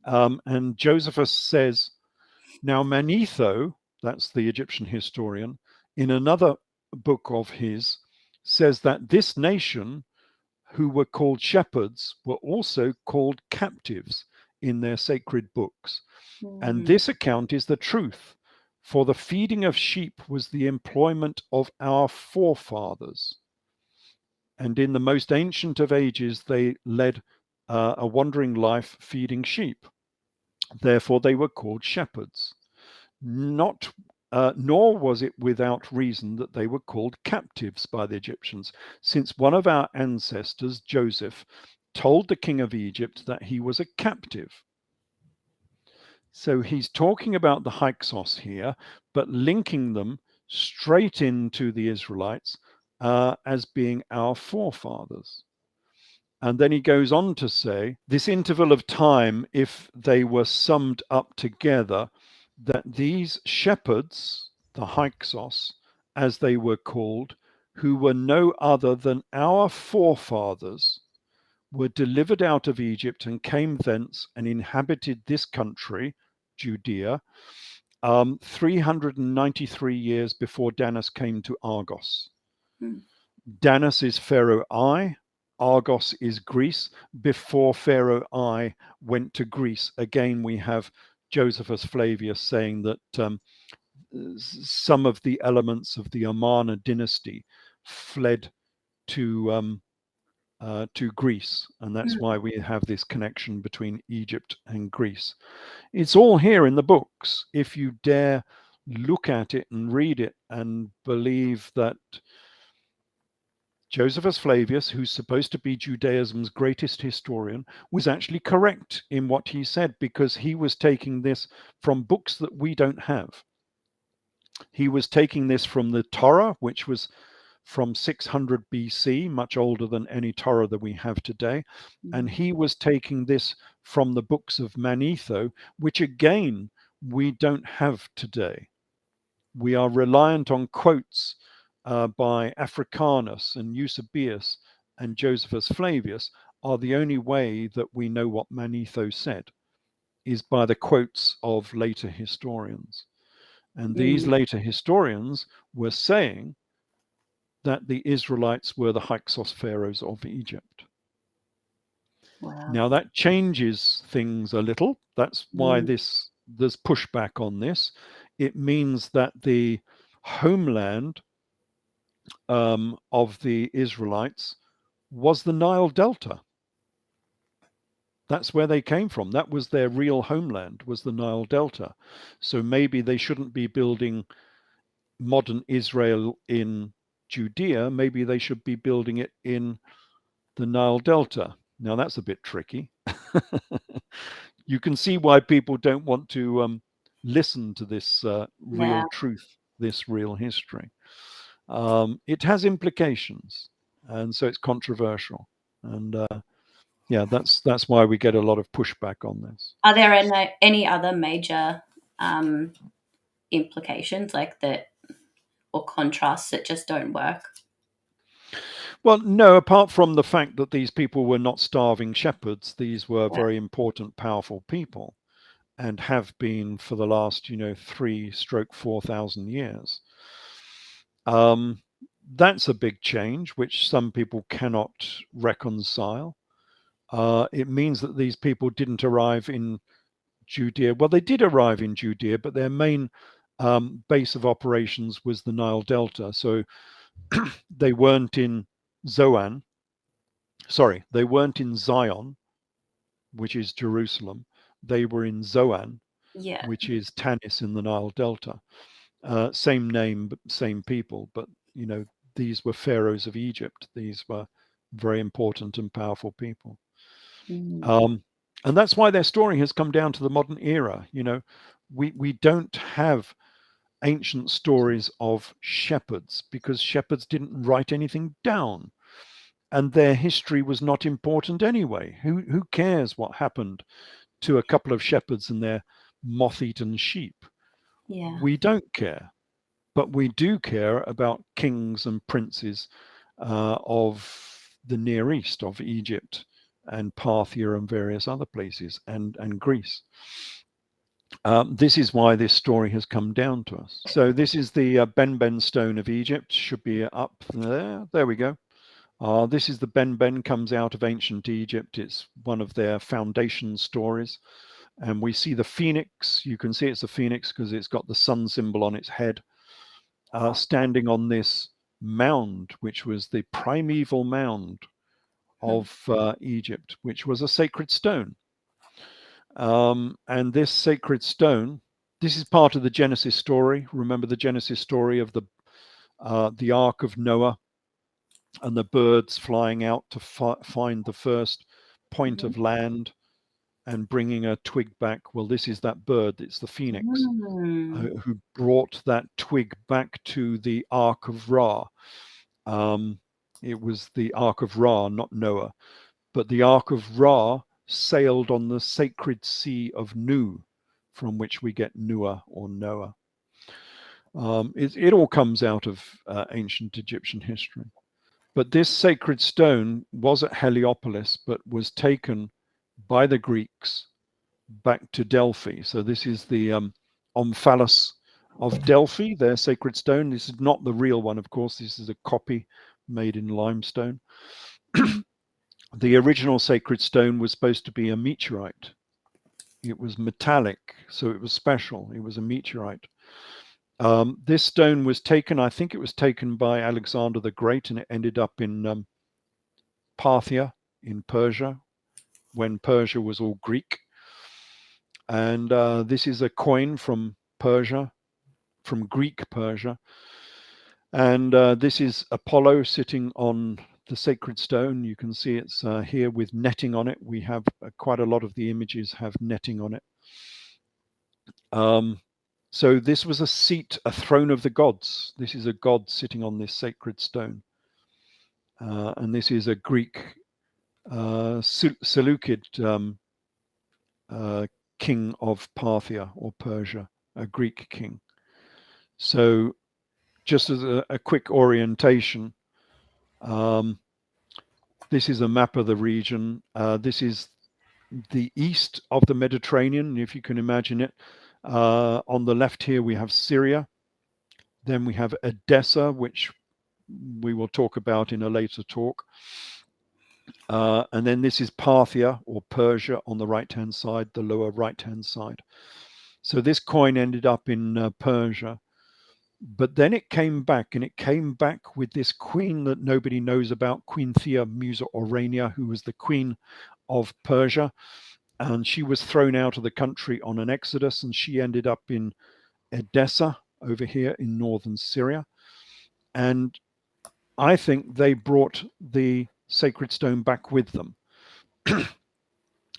And Josephus says, now Manetho, that's the Egyptian historian, in another book of his, says that this nation, who were called shepherds, were also called captives in their sacred books. And Mm-hmm. this account is the truth, for the feeding of sheep was the employment of our forefathers. And in the most ancient of ages, they led a wandering life feeding sheep. Therefore, they were called shepherds. Not, nor was it without reason that they were called captives by the Egyptians, since one of our ancestors, Joseph, told the king of Egypt that he was a captive. So he's talking about the Hyksos here, but linking them straight into the Israelites as being our forefathers. And then he goes on to say, this interval of time, if they were summed up together, that these shepherds, the Hyksos, as they were called, who were no other than our forefathers, were delivered out of Egypt and came thence and inhabited this country, Judea, 393 years before Danas came to Argos. Danas is Pharaoh I, Argos is Greece. Before Pharaoh I went to Greece, again we have Josephus Flavius saying that some of the elements of the Amarna dynasty fled to Greece, and that's why we have this connection between Egypt and Greece. It's all here in the books. If you dare look at it and read it and believe that Josephus Flavius, who's supposed to be Judaism's greatest historian, was actually correct in what he said, because he was taking this from books that we don't have. He was taking this from the Torah, which was from 600 BC, much older than any Torah that we have today. And he was taking this from the books of Manetho, which again, we don't have today. We are reliant on quotes by Africanus and Eusebius and Josephus Flavius are the only way that we know what Manetho said, is by the quotes of later historians. And these later historians were saying that the Israelites were the Hyksos pharaohs of Egypt. Wow. Now that changes things a little. That's why Mm. there's pushback on this. It means that the homeland of the Israelites was the Nile Delta. That's where they came from. That was their real homeland, was the Nile Delta. So maybe they shouldn't be building modern Israel in Judea. Maybe they should be building it in the Nile Delta. Now that's a bit tricky. You can see why people don't want to listen to this Yeah. real truth. this real history. It has implications, and so it's controversial. And yeah, that's why we get a lot of pushback on this. Are there any other major implications like that or contrasts that just don't work? Well, no, apart from the fact that these people were not starving shepherds, these were Yeah. very important, powerful people, and have been for the last, 3-4,000 years. Um, that's a big change, which some people cannot reconcile. It means that these people didn't arrive in Judea. Well, they did arrive in Judea, but their main base of operations was the Nile Delta. So they weren't in Zoan. Sorry, they weren't in Zion, which is Jerusalem. They were in Zoan, Yeah. which is Tanis in the Nile Delta. Same name, same people, but these were pharaohs of Egypt. These were very important and powerful people. Mm. Um, and that's why their story has come down to the modern era. We don't have ancient stories of shepherds because shepherds didn't write anything down, and their history was not important anyway. Who cares what happened to a couple of shepherds and their moth-eaten sheep? Yeah. We don't care, but we do care about kings and princes of the Near East, of Egypt and Parthia and various other places, and Greece. This is why this story has come down to us. So this is the Ben stone of Egypt. Should be up there. There we go. This is the Ben comes out of ancient Egypt. It's one of their foundation stories. And we see the phoenix. You can see it's a phoenix because it's got the sun symbol on its head, standing on this mound, which was the primeval mound Hmm. of Egypt, which was a sacred stone. And this sacred stone, this is part of the Genesis story. Remember the Genesis story of the Ark of Noah and the birds flying out to find the first point Mhm. of land and bringing a twig back. Well, this is that bird. It's the phoenix Mm. who brought that twig back to the Ark of Ra. Um, it was the Ark of Ra, not Noah, but the Ark of Ra sailed on the sacred sea of Nu, from which we get Noah or Noah. It all comes out of ancient Egyptian history. But this sacred stone was at Heliopolis, but was taken by the Greeks back to Delphi. So this is the Omphalos of Delphi, their sacred stone. This is not the real one, of course. This is a copy made in limestone. The original sacred stone was supposed to be a meteorite. It was metallic, so it was special. It was a meteorite. This stone was taken, I think it was taken by Alexander the Great, and it ended up in Parthia in Persia, when Persia was all Greek. And this is a coin from Persia, from Greek Persia. And this is Apollo sitting on the sacred stone. You can see it's here with netting on it. We have quite a lot of the images have netting on it. So this was a seat, a throne of the gods. This is a god sitting on this sacred stone. And this is a Greek Seleucid uh, king of Parthia or Persia, a Greek king. So just as a quick orientation, um, this is a map of the region. This is the east of the Mediterranean, if you can imagine it. On the left here, we have Syria. Then we have Edessa, which we will talk about in a later talk. And then this is Parthia or Persia on the right-hand side, the lower right-hand side. So this coin ended up in Persia. But then it came back, and it came back with this queen that nobody knows about, Queen Thea Musa Aurania, who was the queen of Persia. And she was thrown out of the country on an exodus, and she ended up in Edessa over here in northern Syria. And I think they brought the sacred stone back with them.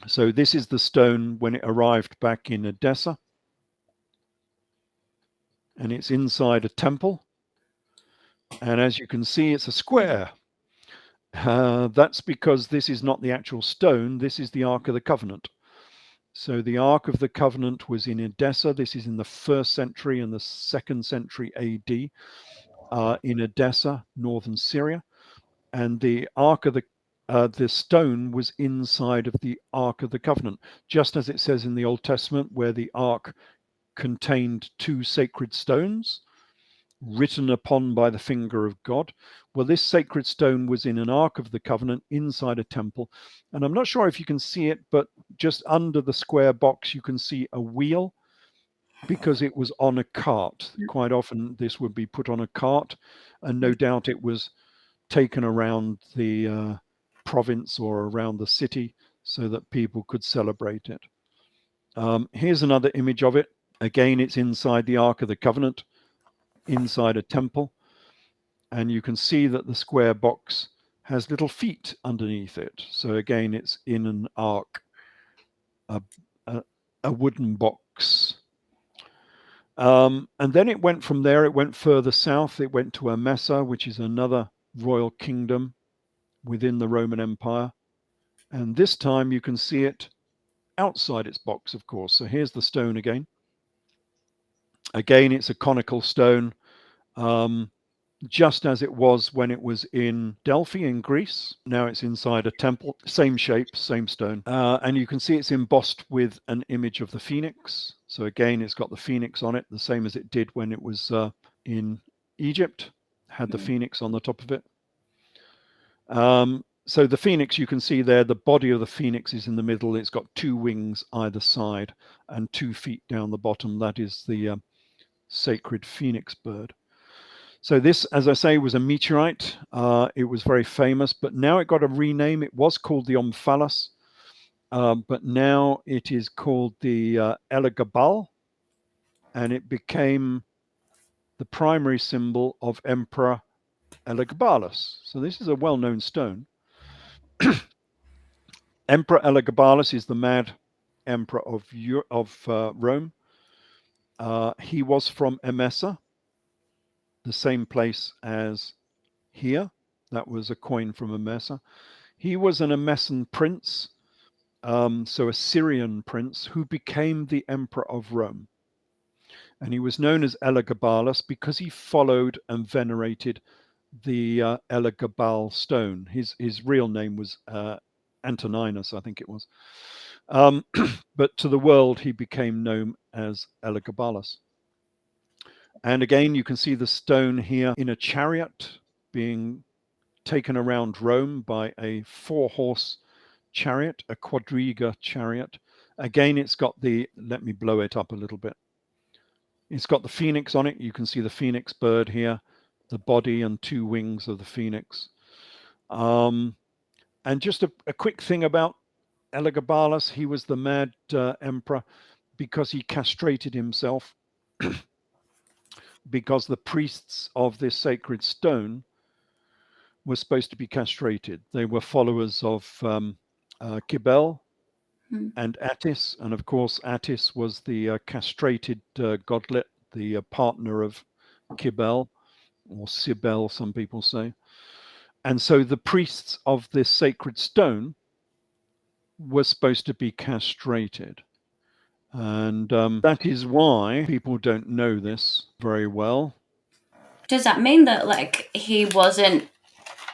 So this is the stone when it arrived back in Edessa. and it's inside a temple. And as you can see, it's a square. That's because this is not the actual stone, this is the Ark of the Covenant. So the Ark of the Covenant was in Edessa. This is in the 1st century and the 2nd century AD in Edessa, northern Syria. And the Ark of the stone was inside of the Ark of the Covenant, just as it says in the Old Testament, where the Ark contained 2 sacred stones written upon by the finger of God. Well, this sacred stone was in an Ark of the Covenant inside a temple. And I'm not sure if you can see it, but just under the square box, you can see a wheel because it was on a cart. Quite often, this would be put on a cart, and no doubt it was taken around the province or around the city so that people could celebrate it. Here's another image of it. Again, it's inside the Ark of the Covenant, inside a temple. And you can see that the square box has little feet underneath it. So again, it's in an ark, a wooden box. And then it went from there, it went further south. It went to Emesa, which is another royal kingdom within the Roman Empire. And this time you can see it outside its box, of course. So here's the stone again. Again, it's a conical stone, just as it was when it was in Delphi in Greece. Now it's inside a temple, same shape, same stone. And you can see it's embossed with an image of the phoenix. So again, it's got the phoenix on it, the same as it did when it was in Egypt, had the phoenix on the top of it. So the phoenix, you can see there, the body of the phoenix is in the middle. It's got 2 wings either side and 2 feet down the bottom. That is the sacred phoenix bird. So this, as I say, was a meteorite. It was very famous, but now it got a rename. It was called the Omphalos, but now it is called the Elagabal, and it became the primary symbol of Emperor Elagabalus. So this is a well-known stone. Emperor Elagabalus is the mad emperor of Rome. He was from Emesa, the same place as here. That was a coin from Emesa. He was an Emesan prince, so a Syrian prince, who became the emperor of Rome. And he was known as Elagabalus because he followed and venerated the Elagabal stone. His real name was Antoninus, I think it was. But to the world, he became known as Elagabalus. And again, you can see the stone here in a chariot being taken around Rome by a 4-horse chariot, a quadriga chariot. Again, it's got the, let me blow it up a little bit. It's got the phoenix on it. You can see the phoenix bird here, the body and 2 wings of the phoenix. And just a quick thing about Elagabalus, he was the mad emperor because he castrated himself because the priests of this sacred stone were supposed to be castrated. They were followers of Cybele and Attis, and of course Attis was the castrated godlet, the partner of Cybele, or Cybele, some people say. And so the priests of this sacred stone were supposed to be castrated. And that is why people don't know this very well. Does that mean that like he wasn't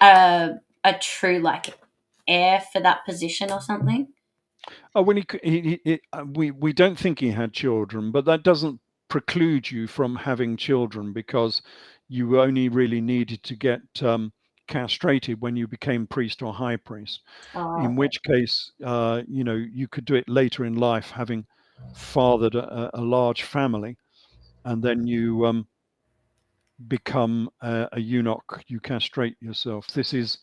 a true like heir for that position or something? Oh, when we don't think he had children, but that doesn't preclude you from having children because you only really needed to get castrated when you became priest or high priest. Oh, In which case, you could do it later in life, having fathered a large family, and then you become a eunuch. You castrate yourself. This is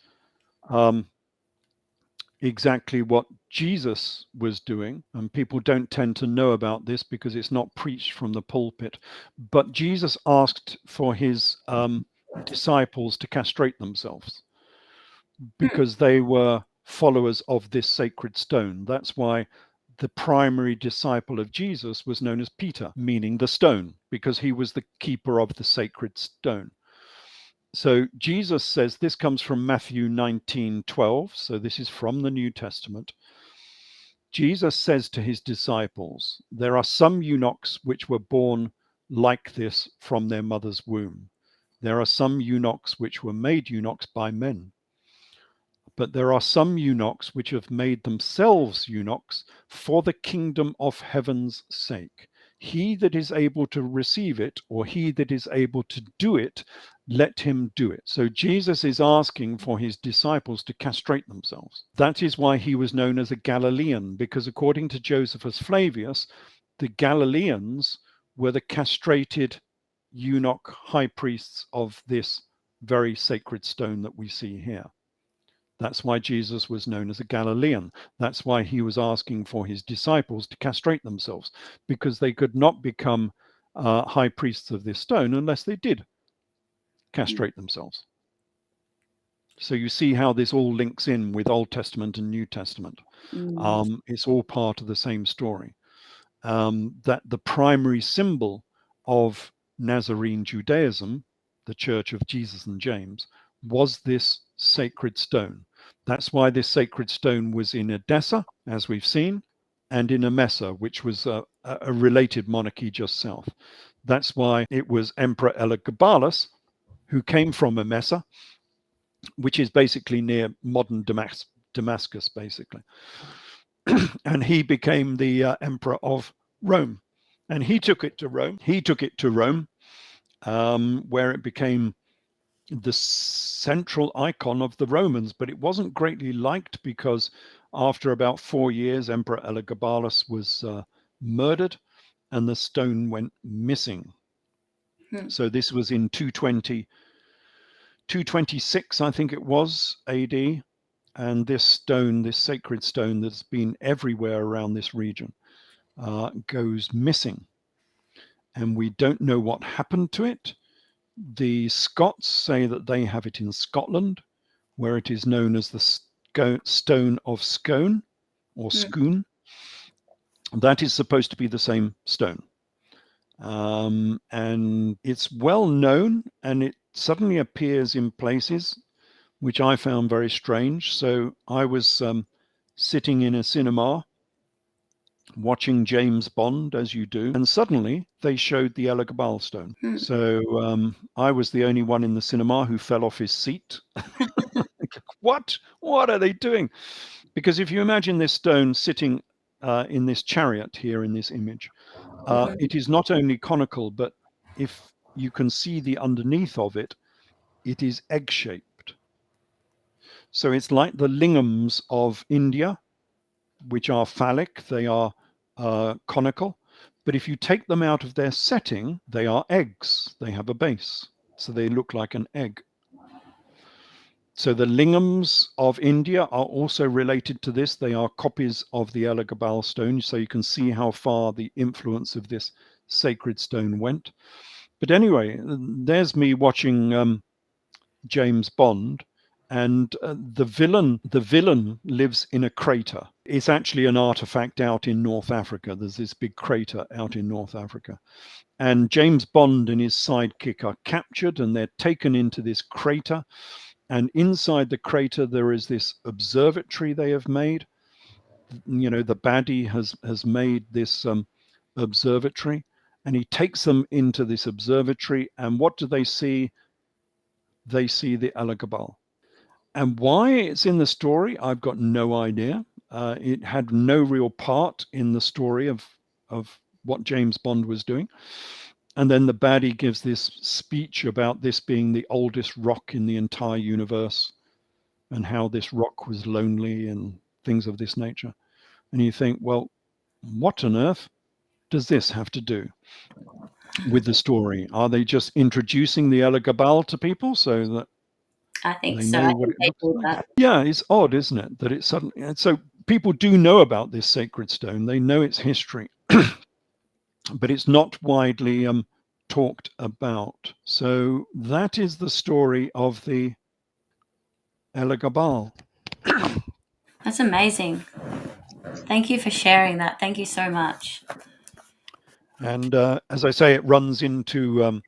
exactly what Jesus was doing. And people don't tend to know about this because it's not preached from the pulpit. But Jesus asked for his disciples to castrate themselves because they were followers of this sacred stone. That's why the primary disciple of Jesus was known as Peter, meaning the stone, because he was the keeper of the sacred stone. So Jesus says, this comes from Matthew 19:12. So this is from the New Testament. Jesus says to his disciples, there are some eunuchs which were born like this from their mother's womb. There are some eunuchs which were made eunuchs by men. But there are some eunuchs which have made themselves eunuchs for the kingdom of heaven's sake. He that is able to receive it, or he that is able to do it, let him do it. So Jesus is asking for his disciples to castrate themselves. That is why he was known as a Galilean, because according to Josephus Flavius, the Galileans were the castrated eunuch high priests of this very sacred stone that we see here. That's why Jesus was known as a Galilean. That's why he was asking for his disciples to castrate themselves, because they could not become high priests of this stone unless they did castrate themselves. So you see how this all links in with Old Testament and New Testament. It's all part of the same story. That the primary symbol of Nazarene Judaism, the Church of Jesus and James, was this sacred stone. That's why this sacred stone was in Edessa, as we've seen, and in Emesa, which was a related monarchy just south. That's why it was Emperor Elagabalus who came from Emesa, which is basically near modern Damascus, basically. And he became the emperor of Rome. And he took it to Rome. Where it became the central icon of the Romans, but it wasn't greatly liked because after about 4 years, Emperor Elagabalus was murdered and the stone went missing. So this was in 226, I think it was, AD. And this stone, this sacred stone that's been everywhere around this region, goes missing. And we don't know what happened to it. The Scots say that they have it in Scotland, where it is known as the stone of Scone or Scone. That is supposed to be the same stone. And it's well known, and it suddenly appears in places which I found very strange. So I was sitting in a cinema watching James Bond, as you do, and suddenly they showed the Elagabal stone. So I was the only one in the cinema who fell off his seat. What are they doing? Because if you imagine this stone sitting in this chariot here in this image, it is not only conical, but if you can see the underneath of it, it is egg-shaped. So it's like the lingams of India, which are phallic, they are conical. But if you take them out of their setting, they are eggs. They have a base. So they look like an egg. So the lingams of India are also related to this. They are copies of the Elagabal stone. So you can see how far the influence of this sacred stone went. But anyway, there's me watching James Bond. And the villain lives in a crater. It's actually an artifact out in North Africa. There's this big crater out in North Africa. And James Bond and his sidekick are captured and they're taken into this crater. And inside the crater, there is this observatory they have made. You know, the baddie has made this observatory, and he takes them into this observatory. And what do they see? They see the Elagabal. And why it's in the story, I've got no idea. It had no real part in the story of what James Bond was doing. And then the baddie gives this speech about this being the oldest rock in the entire universe and how this rock was lonely and things of this nature. And you think, well, what on earth does this have to do with the story? Are they just introducing the Elagabal to people so that I think they so. know what it looks like? Yeah, it's odd, isn't it? That it's suddenly, and so people do know about this sacred stone. They know its history, but it's not widely talked about. So that is the story of the Elagabal. That's amazing. Thank you for sharing that. Thank you so much. And as I say, it runs into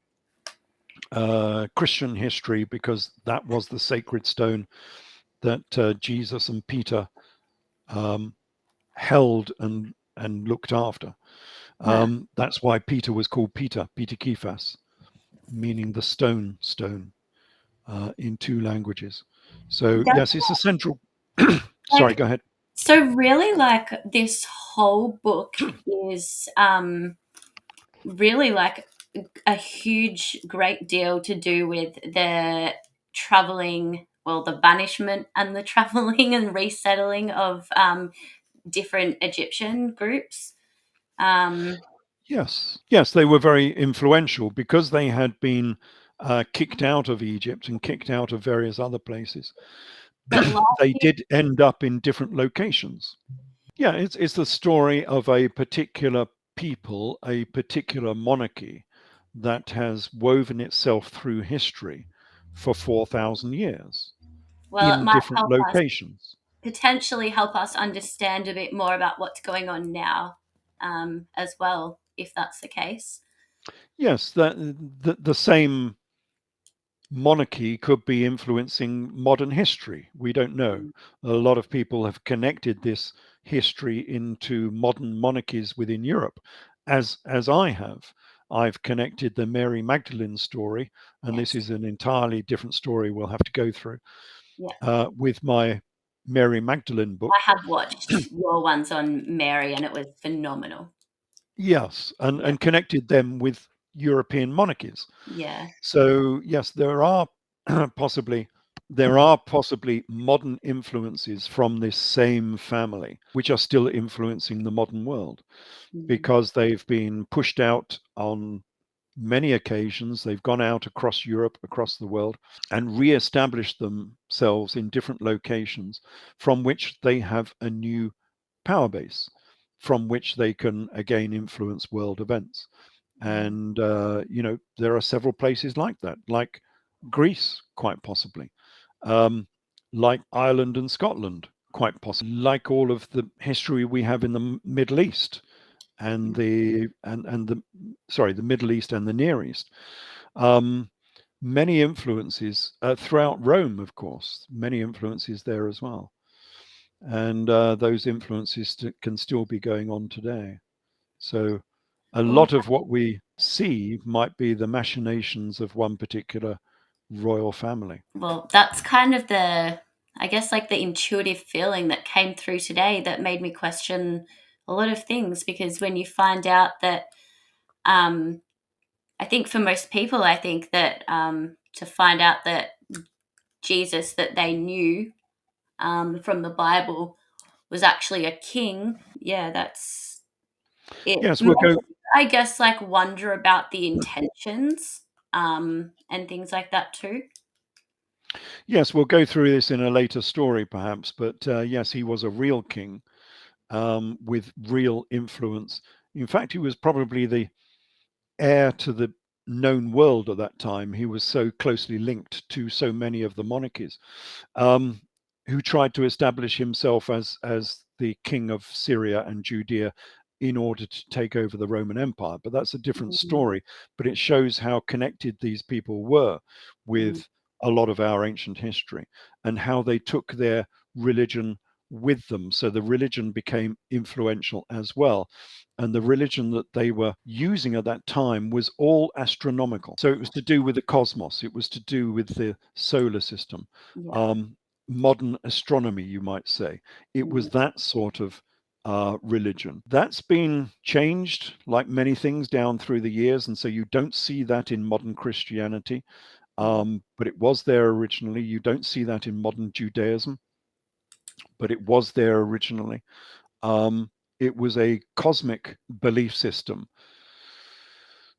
Christian history because that was the sacred stone that Jesus and Peter um, held and looked after. Huh. That's why Peter was called Peter Kephas, meaning the stone, in two languages. So That's yes, it's a central. Sorry, like go ahead. so really like this whole book is really like a huge great deal to do with the traveling, well, the banishment and the traveling and resettling of different Egyptian groups. Um, Yes, they were very influential because they had been kicked out of Egypt and kicked out of various other places. but They like, did end up in different locations. Yeah, it's the story of a particular people, a particular monarchy that has woven itself through history for 4,000 years well, it in might different help us locations. potentially help us understand a bit more about what's going on now, as well, if that's the case. Yes, the same monarchy could be influencing modern history. We don't know. Mm. A lot of people have connected this history into modern monarchies within Europe, as I have. I've connected the Mary Magdalene story, and this Yes. is an entirely different story we'll have to go through Yeah. with my Mary Magdalene I book. have watched your ones on Mary and it was phenomenal. Yes, Yeah. and connected them with European monarchies. Yeah. So yes, there are possibly possibly modern influences from this same family, which are still influencing the modern world Mm. because they've been pushed out on many occasions. They've gone out across Europe, across the world, and re-established themselves in different locations from which they have a new power base, from which they can again influence world events. Yeah. And there are several places like that, like Greece, quite possibly, um, like Ireland and Scotland, quite possibly, like all of the history we have in the Middle East and the Middle East and the Near East. Um, Many influences throughout Rome, of course, many influences there as well, and those influences can still be going on today. So a Well, lot of what we see might be the machinations of one particular royal family. that's kind of the, I guess, like the intuitive feeling that came through today that made me question a lot of things because when you find out that, um, I think for most people, I think that to find out that Jesus that they knew from the Bible was actually a king, yeah, that's it. Yes, Makes, we'll go. I guess, like wonder about the intentions and things like that too. Yes, we'll go through this in a later story, perhaps. But yes, he was a real king with real influence. In fact, he was probably the heir to the known world at that time. He was so closely linked to so many of the monarchies, um, who tried to establish himself as the king of Syria and Judea in order to take over the Roman Empire. But that's a different Mm, story. But it shows how connected these people were mm, with a lot of our ancient history and how they took their religion with them. So the religion became influential as well. And the religion that they were using at that time was all astronomical. So it was to do with the cosmos, it was to do with the solar system, yeah. um, modern astronomy, you might say. It Mm, was that sort of religion. That's been changed, like many things, down through the years. And so you don't see that in modern Christianity, mm, but it was there originally. You don't see that in modern Judaism, but it was there originally. Um, it was a cosmic belief system,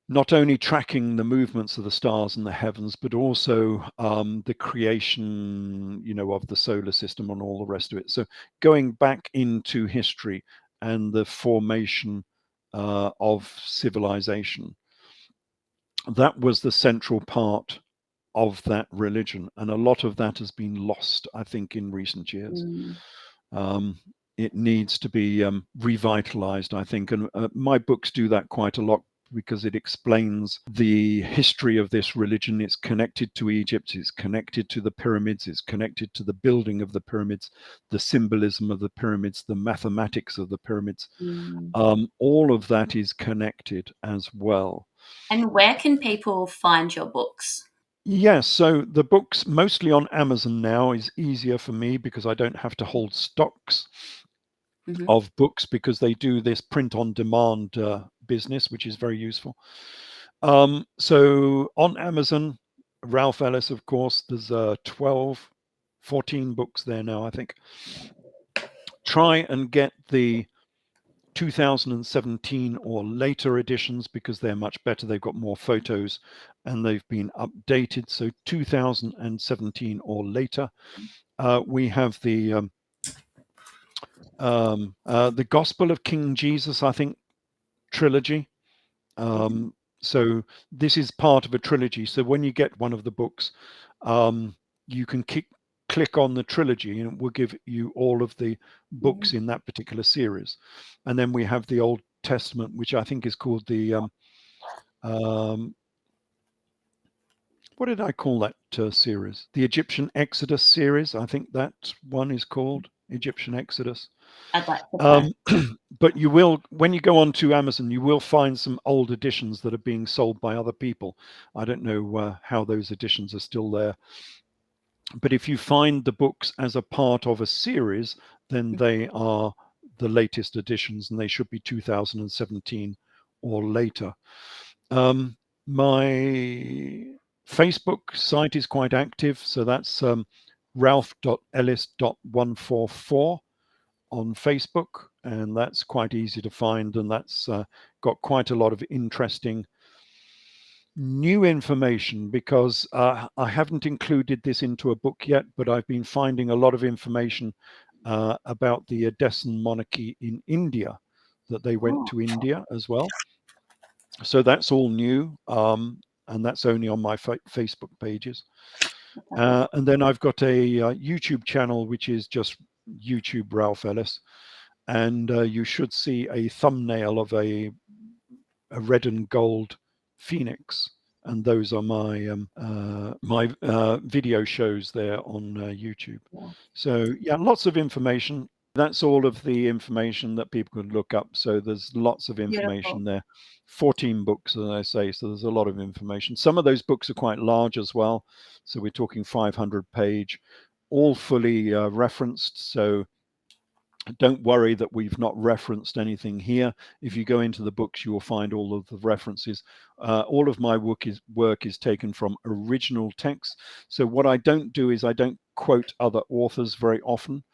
not only tracking the movements of the stars in the heavens, but also the creation, of the solar system and all the rest of it. So going back into history and the formation of civilization, that was the central part of that religion, and a lot of that has been lost, I think, in recent years. mm. Um, it needs to be revitalized, I think. And my books do that quite a lot because it explains the history of this religion. It's connected to Egypt, it's connected to the pyramids, it's connected to the building of the pyramids, the symbolism of the pyramids, the mathematics of the pyramids. All of that is connected as well. And where can people find your books? Yes, so the books mostly on Amazon now is easier for me because I don't have to hold stocks of books, because they do this print on demand business, which is very useful. So on Amazon, Ralph Ellis, of course, there's 12, 14 books there now, I think. Try and get the 2017 or later editions because they're much better. They've got more photos and they've been updated. So 2017 or later. We have the Gospel of King Jesus, I think, trilogy. So this is part of a trilogy. So when you get one of the books, you can click on the trilogy and it will give you all of the books in that particular series. And then we have the Old Testament, which I think is called the what did I call that series? The Egyptian Exodus series. I think that one is called Egyptian Exodus. I'd like to find. But you will, when you go on to Amazon, you will find some old editions that are being sold by other people. I don't know how those editions are still there. But if you find the books as a part of a series, then they are the latest editions and they should be 2017 or later. My Facebook site is quite active. So that's ralph.ellis.144 on Facebook. And that's quite easy to find. And that's got quite a lot of interesting new information, because I haven't included this into a book yet, but I've been finding a lot of information about the Edessan monarchy in India, that they went to India as well. So that's all new, and that's only on my Facebook pages. And then I've got a YouTube channel, which is just YouTube Ralph Ellis, and you should see a thumbnail of a red and gold phoenix, and those are my video shows there on YouTube. So yeah, lots of information. That's all of the information that people could look up. So there's lots of information there. 14 books, as I say, so there's a lot of information. Some of those books are quite large as well. So we're talking 500 page, all fully referenced. So don't worry that we've not referenced anything here. If you go into the books, you will find all of the references. All of my work is taken from original texts. So what I don't do is I don't quote other authors very often.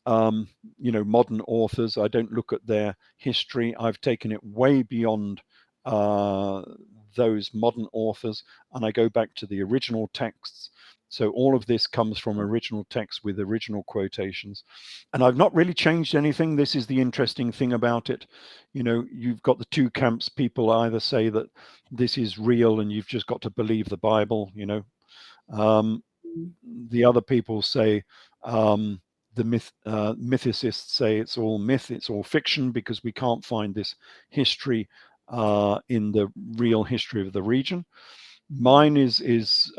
Modern authors, I don't look at their history. I've taken it way beyond those modern authors, and I go back to the original texts. So all of this comes from original text with original quotations. And I've not really changed anything. This is the interesting thing about it. You've got the two camps. People either say that this is real and you've just got to believe the Bible, the other people say, the mythicists say it's all myth, it's all fiction, because we can't find this history in the real history of the region. Mine is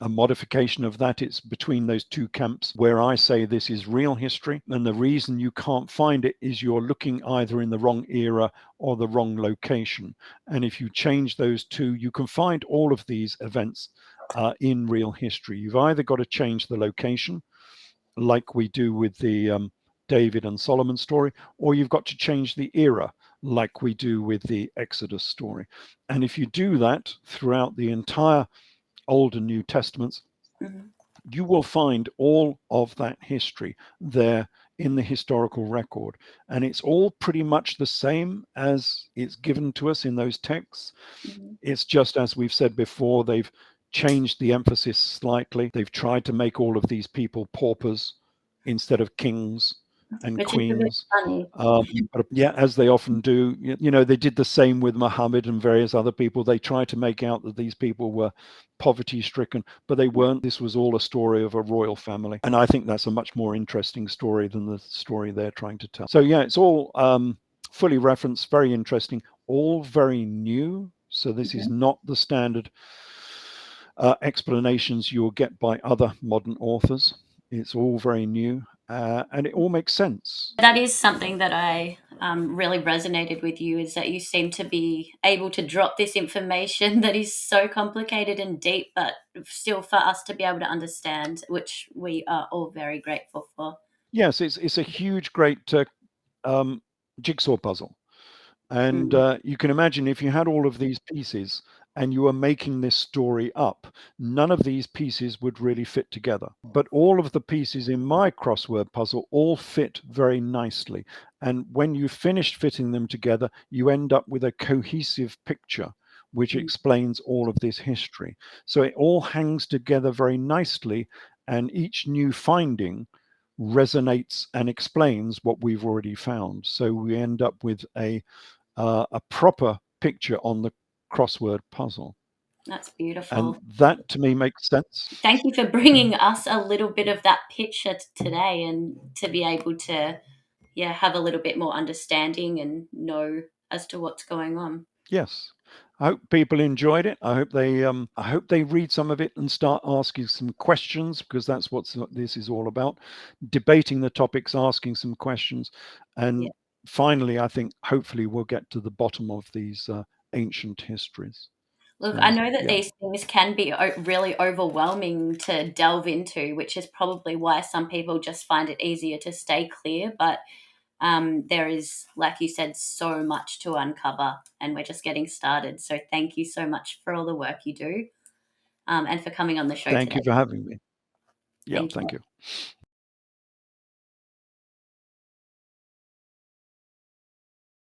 a modification of that. It's between those two camps, where I say this is real history, and the reason you can't find it is you're looking either in the wrong era or the wrong location. And if you change those two, you can find all of these events in real history. You've either got to change the location, like we do with the David and Solomon story, or you've got to change the era, like we do with the Exodus story. And if you do that throughout the entire Old and New Testaments, you will find all of that history there in the historical record. And it's all pretty much the same as it's given to us in those texts. It's just, as we've said before, they've changed the emphasis slightly. They've tried to make all of these people paupers instead of kings. and which is a bit queens. funny. But yeah, as they often do, they did the same with Muhammad and various other people. They tried to make out that these people were poverty stricken, but they Yeah. weren't. This was all a story of a royal family. And I think that's a much more interesting story than the story they're trying to tell. So yeah, it's all fully referenced, very interesting, all very new. So this is Mhm. not the standard explanations you'll get by other modern authors. It's all very new, and it all makes sense. That is something that I really resonated with you, is that you seem to be able to drop this information that is so complicated and deep, but still for us to be able to understand, which we are all very grateful for. Yes, it's a huge, great um, jigsaw puzzle. And Mm. you can imagine if you had all of these pieces and you were making this story up, none of these pieces would really fit together. But all of the pieces in my crossword puzzle all fit very nicely. And when you finished fitting them together, you end up with a cohesive picture which Mm. explains all of this history. So it all hangs together very nicely, and each new finding resonates and explains what we've already found. So we end up with a proper picture on the crossword puzzle. That's And beautiful. that to me makes sense. Thank you for bringing us a little bit of that picture today, and to be able to, yeah, have a little bit more understanding and know as to what's going on. Yes. I hope people enjoyed it. I hope they read some of it and start asking some questions, because that's what this is all about. Debating the topics, asking some questions. Yeah. And finally, I think hopefully we'll get to the bottom of these ancient histories. Look, I So know that yeah. these things can be really overwhelming to delve into, which is probably why some people just find it easier to stay clear. But there is, like you said, so much to uncover, and we're just getting started. So thank you so much for all the work you do, and for coming on the show Thank today. you for having me. Yeah, Thank thank you. you.